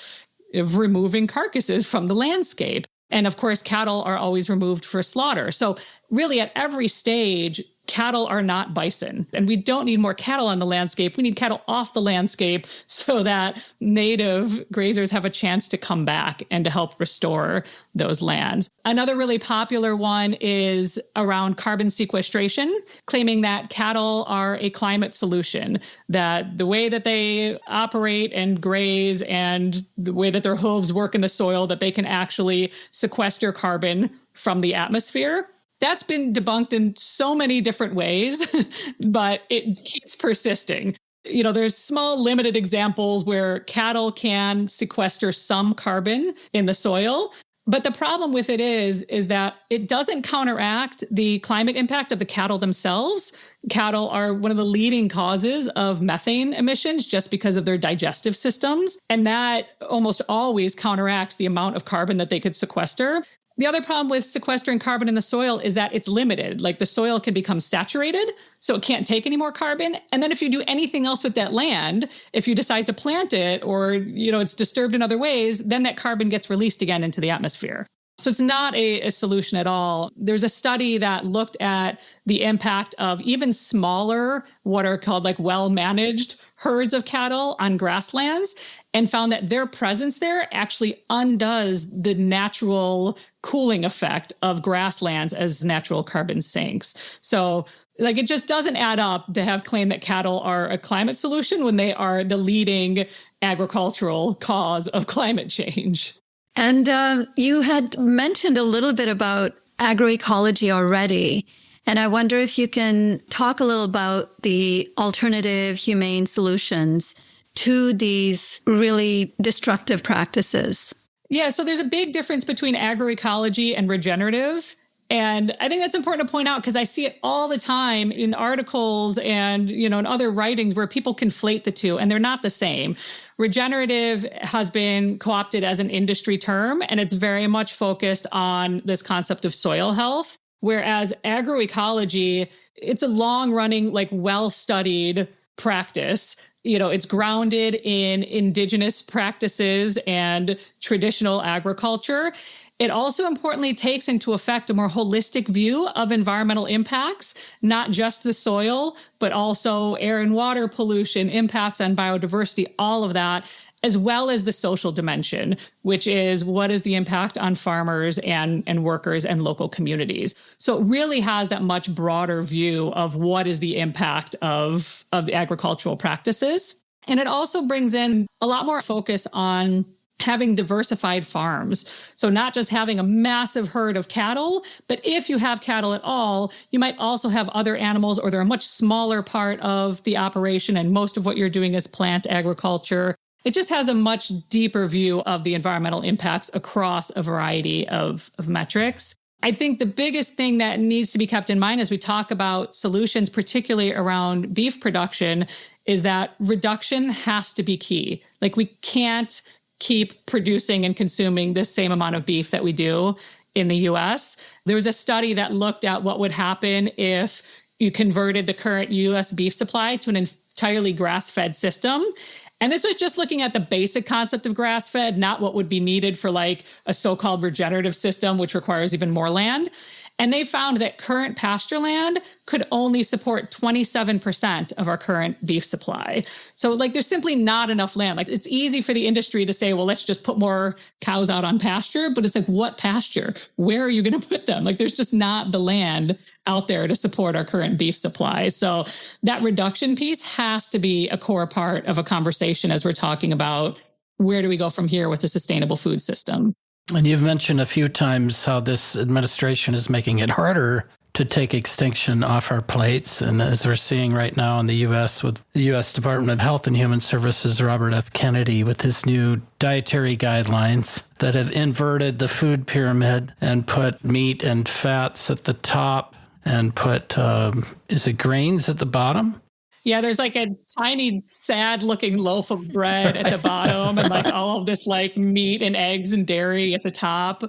removing carcasses from the landscape. And of course, cattle are always removed for slaughter. So really at every stage, cattle are not bison. And we don't need more cattle on the landscape. We need cattle off the landscape so that native grazers have a chance to come back and to help restore those lands. Another really popular one is around carbon sequestration, claiming that cattle are a climate solution, that the way that they operate and graze and the way that their hooves work in the soil, that they can actually sequester carbon from the atmosphere. That's been debunked in so many different ways, but it keeps persisting. There's small limited examples where cattle can sequester some carbon in the soil. But the problem with it is that it doesn't counteract the climate impact of the cattle themselves. Cattle are one of the leading causes of methane emissions just because of their digestive systems. And that almost always counteracts the amount of carbon that they could sequester. The other problem with sequestering carbon in the soil is that it's limited. Like the soil can become saturated, so it can't take any more carbon. And then if you do anything else with that land, if you decide to plant it or, it's disturbed in other ways, then that carbon gets released again into the atmosphere. So it's not a solution at all. There's a study that looked at the impact of even smaller, what are called like well-managed herds of cattle on grasslands, and found that their presence there actually undoes the natural cooling effect of grasslands as natural carbon sinks. So it just doesn't add up to have claimed that cattle are a climate solution when they are the leading agricultural cause of climate change.
And you had mentioned a little bit about agroecology already. And I wonder if you can talk a little about the alternative humane solutions to these really destructive practices.
Yeah, so there's a big difference between agroecology and regenerative. And I think that's important to point out because I see it all the time in articles and, in other writings where people conflate the two, and they're not the same. Regenerative has been co-opted as an industry term, and it's very much focused on this concept of soil health. Whereas agroecology, it's a long-running, well-studied practice. It's grounded in indigenous practices and traditional agriculture. It also importantly takes into effect a more holistic view of environmental impacts, not just the soil, but also air and water pollution, impacts on biodiversity, all of that, as well as the social dimension, which is what is the impact on farmers and workers and local communities. So it really has that much broader view of what is the impact of agricultural practices. And it also brings in a lot more focus on having diversified farms. So not just having a massive herd of cattle, but if you have cattle at all, you might also have other animals, or they're a much smaller part of the operation, and most of what you're doing is plant agriculture. It just has a much deeper view of the environmental impacts across a variety of metrics. I think the biggest thing that needs to be kept in mind as we talk about solutions, particularly around beef production, is that reduction has to be key. Like, we can't keep producing and consuming the same amount of beef that we do in the US. There was a study that looked at what would happen if you converted the current US beef supply to an entirely grass-fed system. And this was just looking at the basic concept of grass-fed, not what would be needed for like a so-called regenerative system, which requires even more land. And they found that current pasture land could only support 27% of our current beef supply. So like, there's simply not enough land. Like, it's easy for the industry to say, well, let's just put more cows out on pasture. But it's like, what pasture? Where are you going to put them? Like, there's just not the land out there to support our current beef supply. So that reduction piece has to be a core part of a conversation as we're talking about where do we go from here with a sustainable food system.
And you've mentioned a few times how this administration is making it harder to take extinction off our plates. And as we're seeing right now in the U.S. with the U.S. Department of Health and Human Services, Robert F. Kennedy, with his new dietary guidelines that have inverted the food pyramid and put meat and fats at the top and put, is it grains at the bottom?
Yeah, there's like a tiny, sad-looking loaf of bread at the bottom and like all of this like meat and eggs and dairy at the top.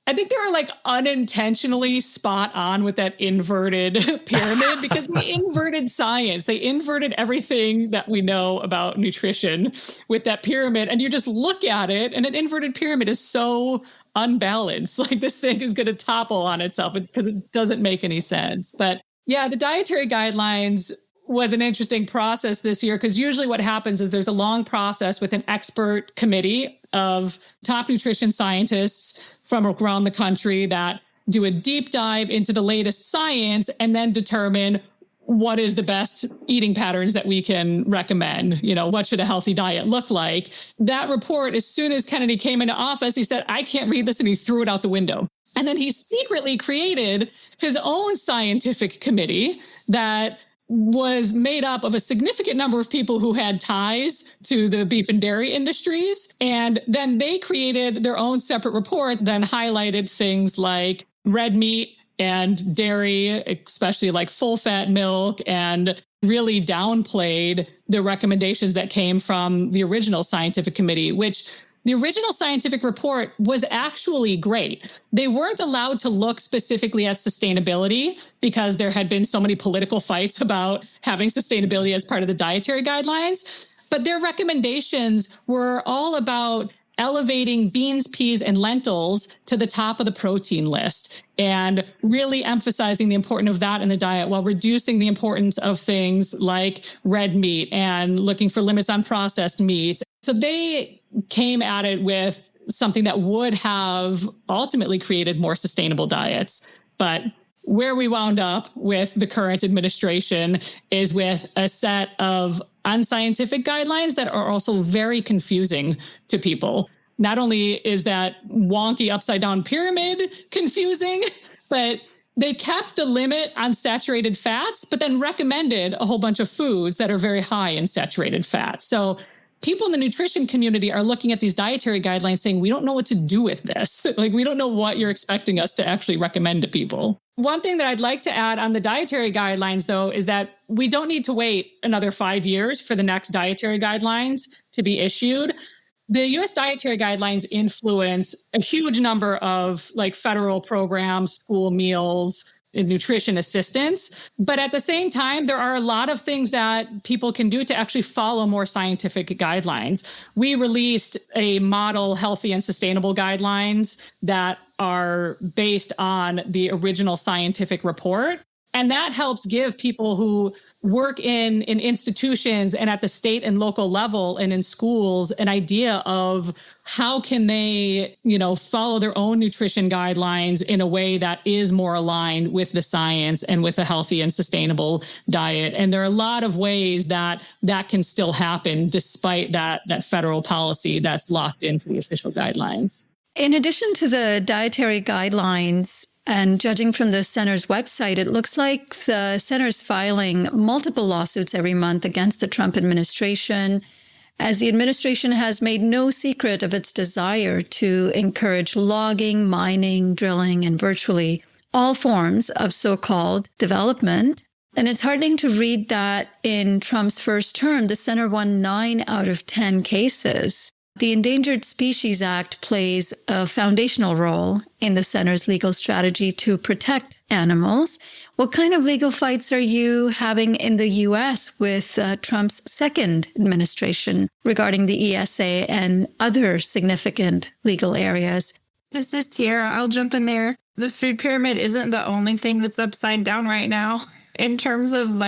I think they were like unintentionally spot on with that inverted pyramid because they inverted science. They inverted everything that we know about nutrition with that pyramid. And you just look at it, and an inverted pyramid is so unbalanced. Like, this thing is going to topple on itself because it doesn't make any sense. But yeah, the dietary guidelines was an interesting process this year, because usually what happens is there's a long process with an expert committee of top nutrition scientists from around the country that do a deep dive into the latest science and then determine what is the best eating patterns that we can recommend. You know, what should a healthy diet look like? That report, as soon as Kennedy came into office, he said, I can't read this, and he threw it out the window. And then he secretly created his own scientific committee that was made up of a significant number of people who had ties to the beef and dairy industries. And then they created their own separate report, then highlighted things like red meat and dairy, especially like full fat milk, and really downplayed the recommendations that came from the original scientific committee, which the original scientific report was actually great. They weren't allowed to look specifically at sustainability because there had been so many political fights about having sustainability as part of the dietary guidelines. But their recommendations were all about elevating beans, peas, and lentils to the top of the protein list and really emphasizing the importance of that in the diet while reducing the importance of things like red meat and looking for limits on processed meats. So they came at it with something that would have ultimately created more sustainable diets. But where we wound up with the current administration is with a set of unscientific guidelines that are also very confusing to people. Not only is that wonky upside down pyramid confusing, but they kept the limit on saturated fats, but then recommended a whole bunch of foods that are very high in saturated fat. So people in the nutrition community are looking at these dietary guidelines saying, we don't know what to do with this. Like, we don't know what you're expecting us to actually recommend to people. One thing that I'd like to add on the dietary guidelines, though, is that we don't need to wait another 5 years for the next dietary guidelines to be issued. The U.S. dietary guidelines influence a huge number of like federal programs, school meals, nutrition assistance. But at the same time, there are a lot of things that people can do to actually follow more scientific guidelines. We released a model healthy and sustainable guidelines that are based on the original scientific report. And that helps give people who work in institutions and at the state and local level and in schools an idea of how can they, follow their own nutrition guidelines in a way that is more aligned with the science and with a healthy and sustainable diet. And there are a lot of ways that can still happen despite that federal policy that's locked into the official guidelines.
In addition to the dietary guidelines, and judging from the center's website, it looks like the center's filing multiple lawsuits every month against the Trump administration, as the administration has made no secret of its desire to encourage logging, mining, drilling, and virtually all forms of so-called development. And it's heartening to read that in Trump's first term, the center won 9 out of 10 cases. The Endangered Species Act plays a foundational role in the center's legal strategy to protect animals. What kind of legal fights are you having in the U.S. with Trump's second administration regarding the ESA and other significant legal areas?
This is Tierra. I'll jump in there. The food pyramid isn't the only thing that's upside down right now. In terms of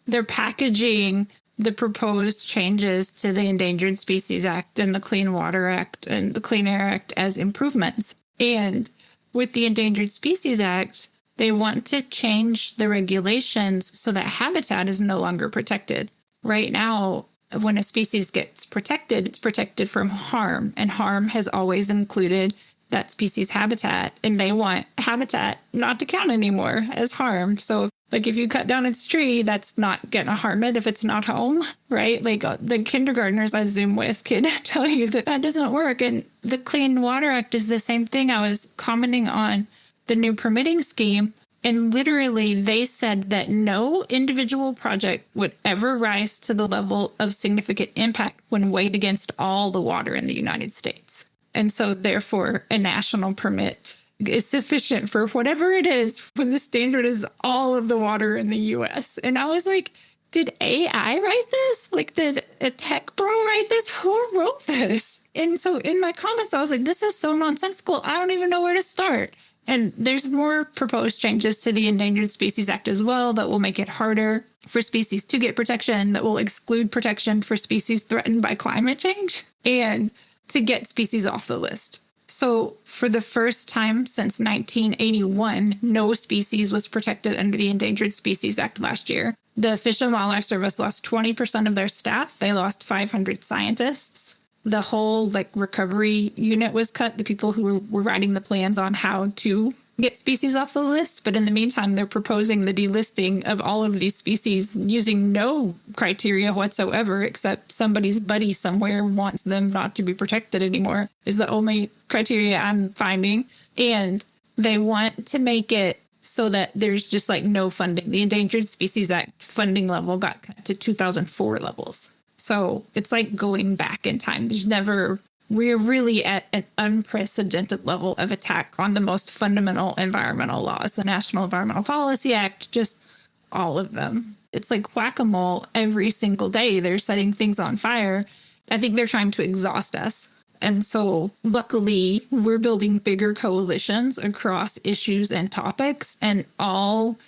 they're packaging the proposed changes to the Endangered Species Act and the Clean Water Act and the Clean Air Act as improvements. And with the Endangered Species Act, they want to change the regulations so that habitat is no longer protected. Right now, when a species gets protected, it's protected from harm, and harm has always included that species' habitat, and they want habitat not to count anymore as harm. So if you cut down its tree, that's not going to harm it if it's not home, right? The kindergartners I Zoom with can tell you that doesn't work. And the Clean Water Act is the same thing. I was commenting on the new permitting scheme, and literally they said that no individual project would ever rise to the level of significant impact when weighed against all the water in the United States. And so therefore, a national permit is sufficient for whatever it is when the standard is all of the water in the U.S. And I was like, did AI write this? Did a tech bro write this? Who wrote this? And so in my comments, I was like, this is so nonsensical. I don't even know where to start. And there's more proposed changes to the Endangered Species Act as well that will make it harder for species to get protection, that will exclude protection for species threatened by climate change, and to get species off the list. So for the first time since 1981, no species was protected under the Endangered Species Act last year. The Fish and Wildlife Service lost 20% of their staff. They lost 500 scientists. The whole recovery unit was cut, the people who were writing the plans on how to get species off the list. But in the meantime, they're proposing the delisting of all of these species using no criteria whatsoever, except somebody's buddy somewhere wants them not to be protected anymore, is the only criteria I'm finding. And they want to make it so that there's just no funding. The Endangered Species Act funding level got cut to 2004 levels. So it's going back in time. We're really at an unprecedented level of attack on the most fundamental environmental laws, the National Environmental Policy Act, just all of them. It's like whack-a-mole every single day. They're setting things on fire. I think they're trying to exhaust us. And so luckily, we're building bigger coalitions across issues and topics, and all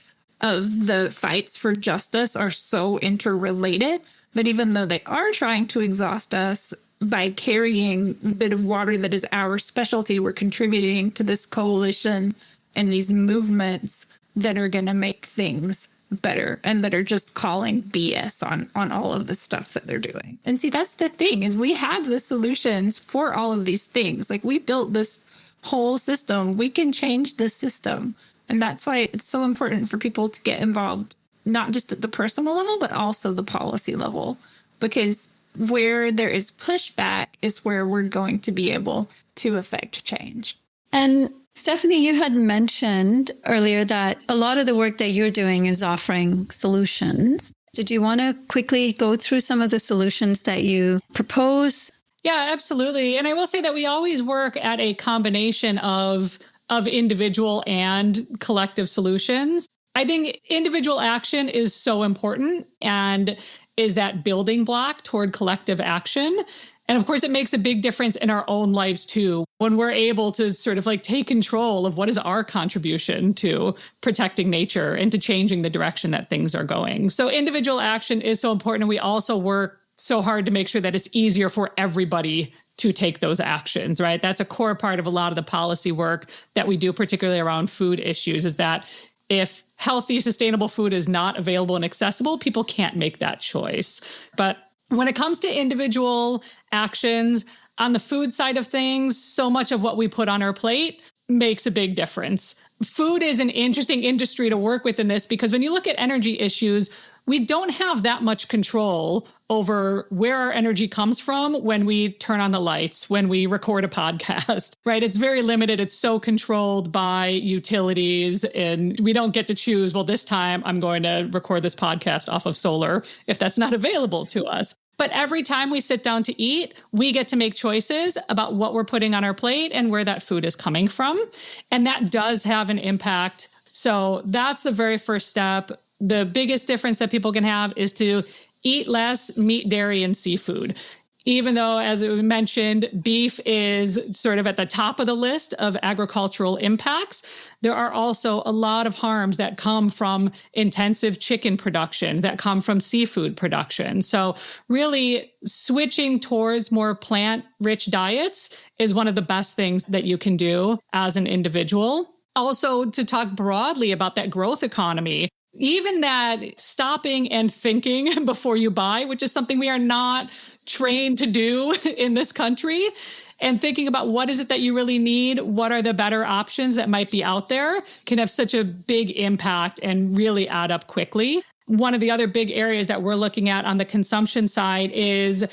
of the fights for justice are so interrelated that even though they are trying to exhaust us, by carrying a bit of water that is our specialty, we're contributing to this coalition and these movements that are going to make things better and that are just calling BS on all of the stuff that they're doing. And see, that's the thing, is we have the solutions for all of these things. We built this whole system. We can change the system. And that's why it's so important for people to get involved, not just at the personal level, but also the policy level, because where there is pushback is where we're going to be able to affect change.
And Stephanie, you had mentioned earlier that a lot of the work that you're doing is offering solutions. Did you want to quickly go through some of the solutions that you propose?
Yeah, absolutely. And I will say that we always work at a combination of of individual and collective solutions. I think individual action is so important and is that building block toward collective action. And of course, it makes a big difference in our own lives too, when we're able to sort of like take control of what is our contribution to protecting nature and to changing the direction that things are going. So individual action is so important. And we also work so hard to make sure that it's easier for everybody to take those actions, right? That's a core part of a lot of the policy work that we do, particularly around food issues, is that if healthy, sustainable food is not available and accessible, people can't make that choice. But when it comes to individual actions on the food side of things, so much of what we put on our plate makes a big difference. Food is an interesting industry to work with in this because when you look at energy issues, we don't have that much control over where our energy comes from when we turn on the lights, when we record a podcast, right? It's very limited. It's so controlled by utilities and we don't get to choose, well, this time I'm going to record this podcast off of solar if that's not available to us. But every time we sit down to eat, we get to make choices about what we're putting on our plate and where that food is coming from. And that does have an impact. So that's the very first step. The biggest difference that people can have is to eat less meat, dairy, and seafood. Even though, as we mentioned, beef is sort of at the top of the list of agricultural impacts, there are also a lot of harms that come from intensive chicken production, that come from seafood production. So really switching towards more plant-rich diets is one of the best things that you can do as an individual. Also, to talk broadly about that growth economy, even that stopping and thinking before you buy, which is something we are not trained to do in this country, and thinking about what is it that you really need, what are the better options that might be out there, can have such a big impact and really add up quickly. One of the other big areas that we're looking at on the consumption side is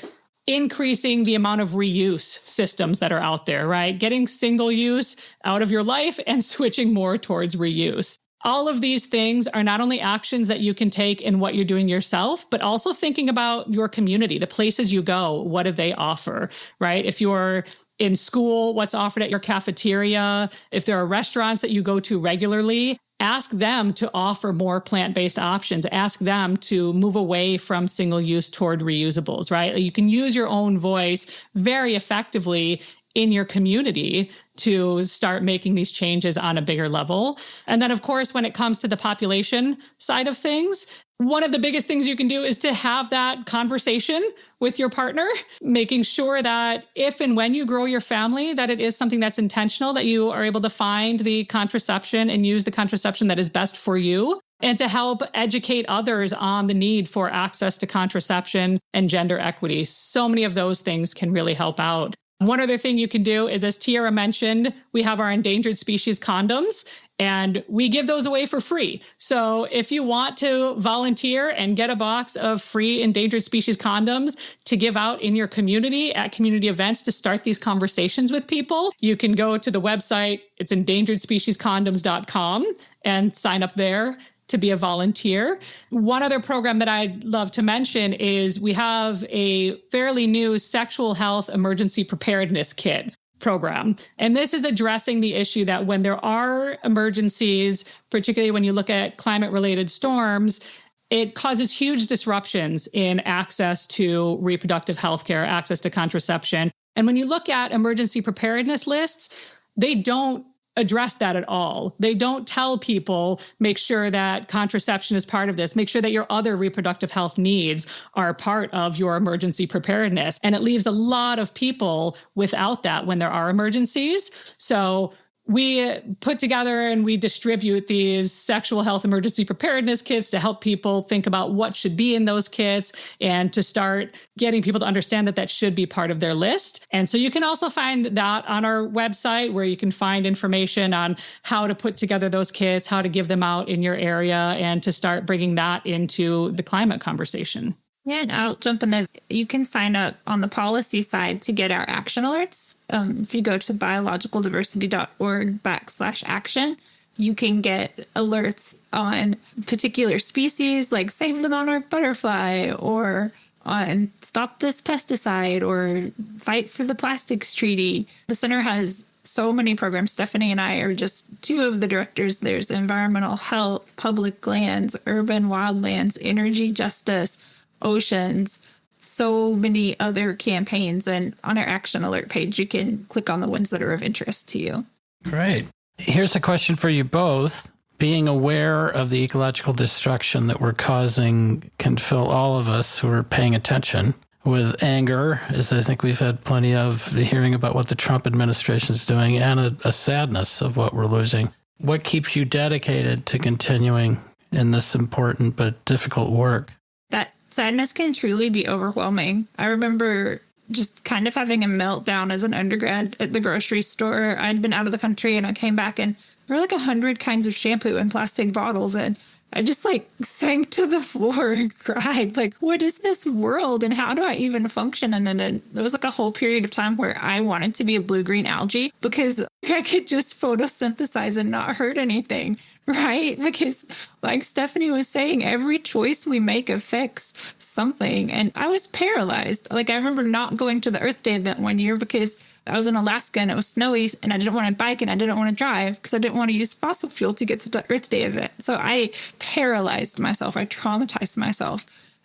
increasing the amount of reuse systems that are out there, right? Getting single use out of your life and switching more towards reuse. All of these things are not only actions that you can take in what you're doing yourself, but also thinking about your community, the places you go, what do they offer, right? If you're in school, what's offered at your cafeteria? If there are restaurants that you go to regularly, ask them to offer more plant-based options. Ask them to move away from single use toward reusables, right? You can use your own voice very effectively in your community to start making these changes on a bigger level. And then, of course, when it comes to the population side of things, one of the biggest things you can do is to have that conversation with your partner, making sure that if and when you grow your family, that it is something that's intentional, that you are able to find the contraception and use the contraception that is best for you, and to help educate others on the need for access to contraception and gender equity. So many of those things can really help out. One other thing you can do is, as Tierra mentioned, we have our endangered species condoms, and we give those away for free. So if you want to volunteer and get a box of free endangered species condoms to give out in your community at community events to start these conversations with people, you can go to the website. It's endangeredspeciescondoms.com and sign up there to be a volunteer. One other program that I'd love to mention is we have a fairly new sexual health emergency preparedness kit program. And this is addressing the issue that when there are emergencies, particularly when you look at climate-related storms, it causes huge disruptions in access to reproductive health care, access to contraception. And when you look at emergency preparedness lists, they don't address that at all. They don't tell people, make sure that contraception is part of this, make sure that your other reproductive health needs are part of your emergency preparedness. And it leaves a lot of people without that when there are emergencies. So we put together and we distribute these sexual health emergency preparedness kits to help people think about what should be in those kits and to start getting people to understand that that should be part of their list. And so you can also find that on our website, where you can find information on how to put together those kits, how to give them out in your area, and to start bringing that into the climate conversation.
Yeah, and I'll jump in there. You can sign up on the policy side to get our action alerts. If you go to biologicaldiversity.org/action, you can get alerts on particular species, like save the monarch butterfly, or on stop this pesticide, or fight for the plastics treaty. The center has so many programs. Stephanie and I are just two of the directors. There's environmental health, public lands, urban wildlands, energy justice, oceans, so many other campaigns. And on our action alert page, you can click on the ones that are of interest to you.
Great. Here's a question for you both. Being aware of the ecological destruction that we're causing can fill all of us who are paying attention with anger, as I think we've had plenty of, hearing about what the Trump administration is doing, and a sadness of what we're losing. What keeps you dedicated to continuing in this important but difficult work?
That sadness can truly be overwhelming. I remember just kind of having a meltdown as an undergrad at the grocery store. I'd been out of the country and I came back and there were like 100 kinds of shampoo in plastic bottles. And I just like sank to the floor and cried, like, what is this world and how do I even function? And then there was like a whole period of time where I wanted to be a blue-green algae because I could just photosynthesize and not hurt anything, right? Because like Stephanie was saying, every choice we make affects something. And I was paralyzed. Like I remember not going to the Earth Day event one year because I was in Alaska and it was snowy and I didn't want to bike and I didn't want to drive because I didn't want to use fossil fuel to get to the Earth Day event. So I paralyzed myself. I traumatized myself.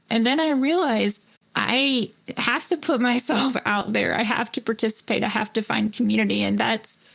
And then I realized I have to put myself out there. I have to participate. I have to find community. And that's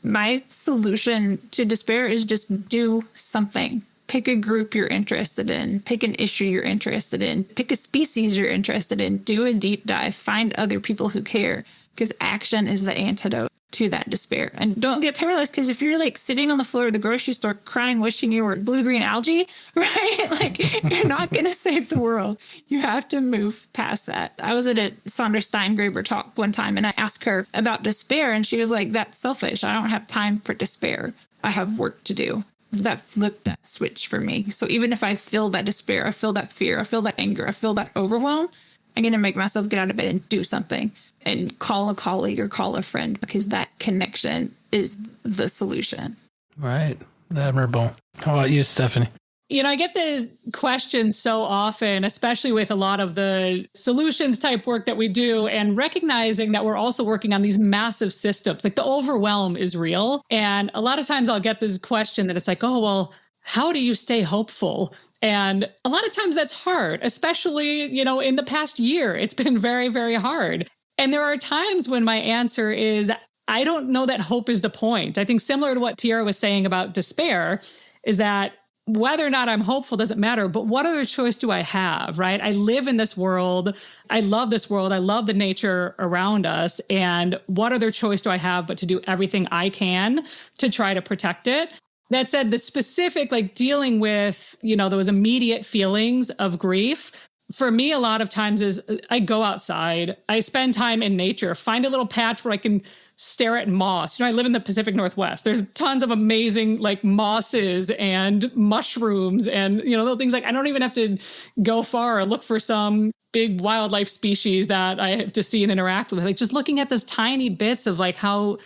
my solution to despair is just do something. Pick a group you're interested in. Pick an issue you're interested in. Pick a species you're interested in. Do a deep dive. Find other people who care. Because action is the antidote to that despair. And don't get paralyzed, because if you're like sitting on the floor of the grocery store crying, wishing you were blue-green algae, right? Like you're not going to save the world. You have to move past that. I was at a Sandra Steingraber talk one time and I asked her about despair and she was like, that's selfish. I don't have time for despair. I have work to do. That flipped that switch for me. So even if I feel that despair, I feel that fear, I feel that anger, I feel that overwhelm, I'm going to make myself get out of bed and do something. And call a colleague or call a friend because that connection is the solution.
Right. Admirable. How about you, Stephanie?
You know, I get this question so often, especially with a lot of the solutions type work that we do, and recognizing that we're also working on these massive systems. Like the overwhelm is real. And a lot of times I'll get this question that it's like, oh, well, how do you stay hopeful? And a lot of times that's hard, especially, you know, in the past year, it's been very, very hard. And there are times when my answer is, I don't know that hope is the point. I think similar to what Tierra was saying about despair is that whether or not I'm hopeful doesn't matter, but what other choice do I have, right? I live in this world. I love this world. I love the nature around us. And what other choice do I have but to do everything I can to try to protect it? That said, the specific, like dealing with, you know, those immediate feelings of grief, for me, a lot of times is I go outside, I spend time in nature, find a little patch where I can stare at moss. You know, I live in the Pacific Northwest. There's tons of amazing like mosses and mushrooms and, you know, little things like I don't even have to go far or look for some big wildlife species that I have to see and interact with. Like just looking at those tiny bits of like how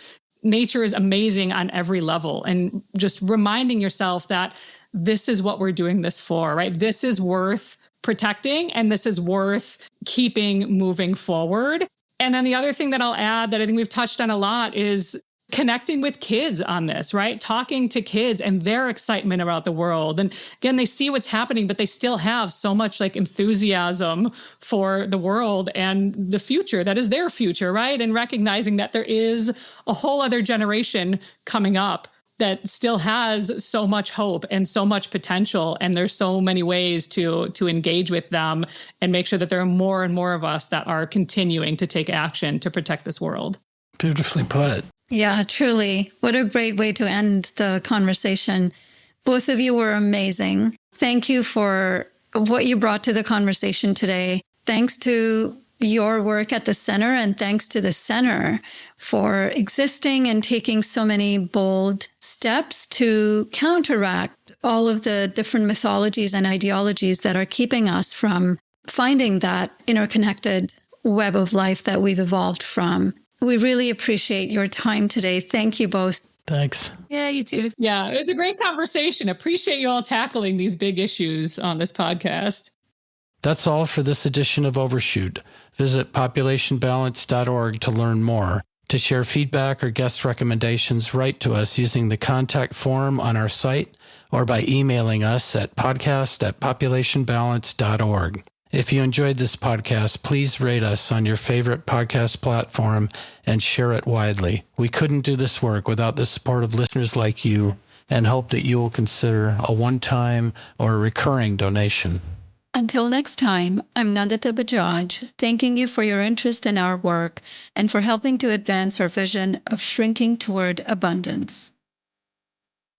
nature is amazing on every level and just reminding yourself that this is what we're doing this for, right? This is worth protecting, and this is worth keeping moving forward. And then the other thing that I'll add that I think we've touched on a lot is connecting with kids on this, right? Talking to kids and their excitement about the world. And again, they see what's happening, but they still have so much like enthusiasm for the world and the future that is their future, right? And recognizing that there is a whole other generation coming up that still has so much hope and so much potential. And there's so many ways to engage with them and make sure that there are more and more of us that are continuing to take action to protect this world.
Beautifully put.
Yeah, truly. What a great way to end the conversation. Both of you were amazing. Thank you for what you brought to the conversation today. Thanks to your work at the center, and thanks to the center for existing and taking so many bold steps to counteract all of the different mythologies and ideologies that are keeping us from finding that interconnected web of life that we've evolved from. We really appreciate your time today. Thank you both.
Thanks.
Yeah, you too.
Yeah, it's a great conversation. Appreciate you all tackling these big issues on this podcast.
That's all for this edition of Overshoot. Visit populationbalance.org to learn more. To share feedback or guest recommendations, write to us using the contact form on our site or by emailing us at podcast@populationbalance.org. If you enjoyed this podcast, please rate us on your favorite podcast platform and share it widely. We couldn't do this work without the support of listeners like you, and hope that you will consider a one-time or recurring donation.
Until next time, I'm Nandita Bajaj, thanking you for your interest in our work and for helping to advance our vision of shrinking toward abundance.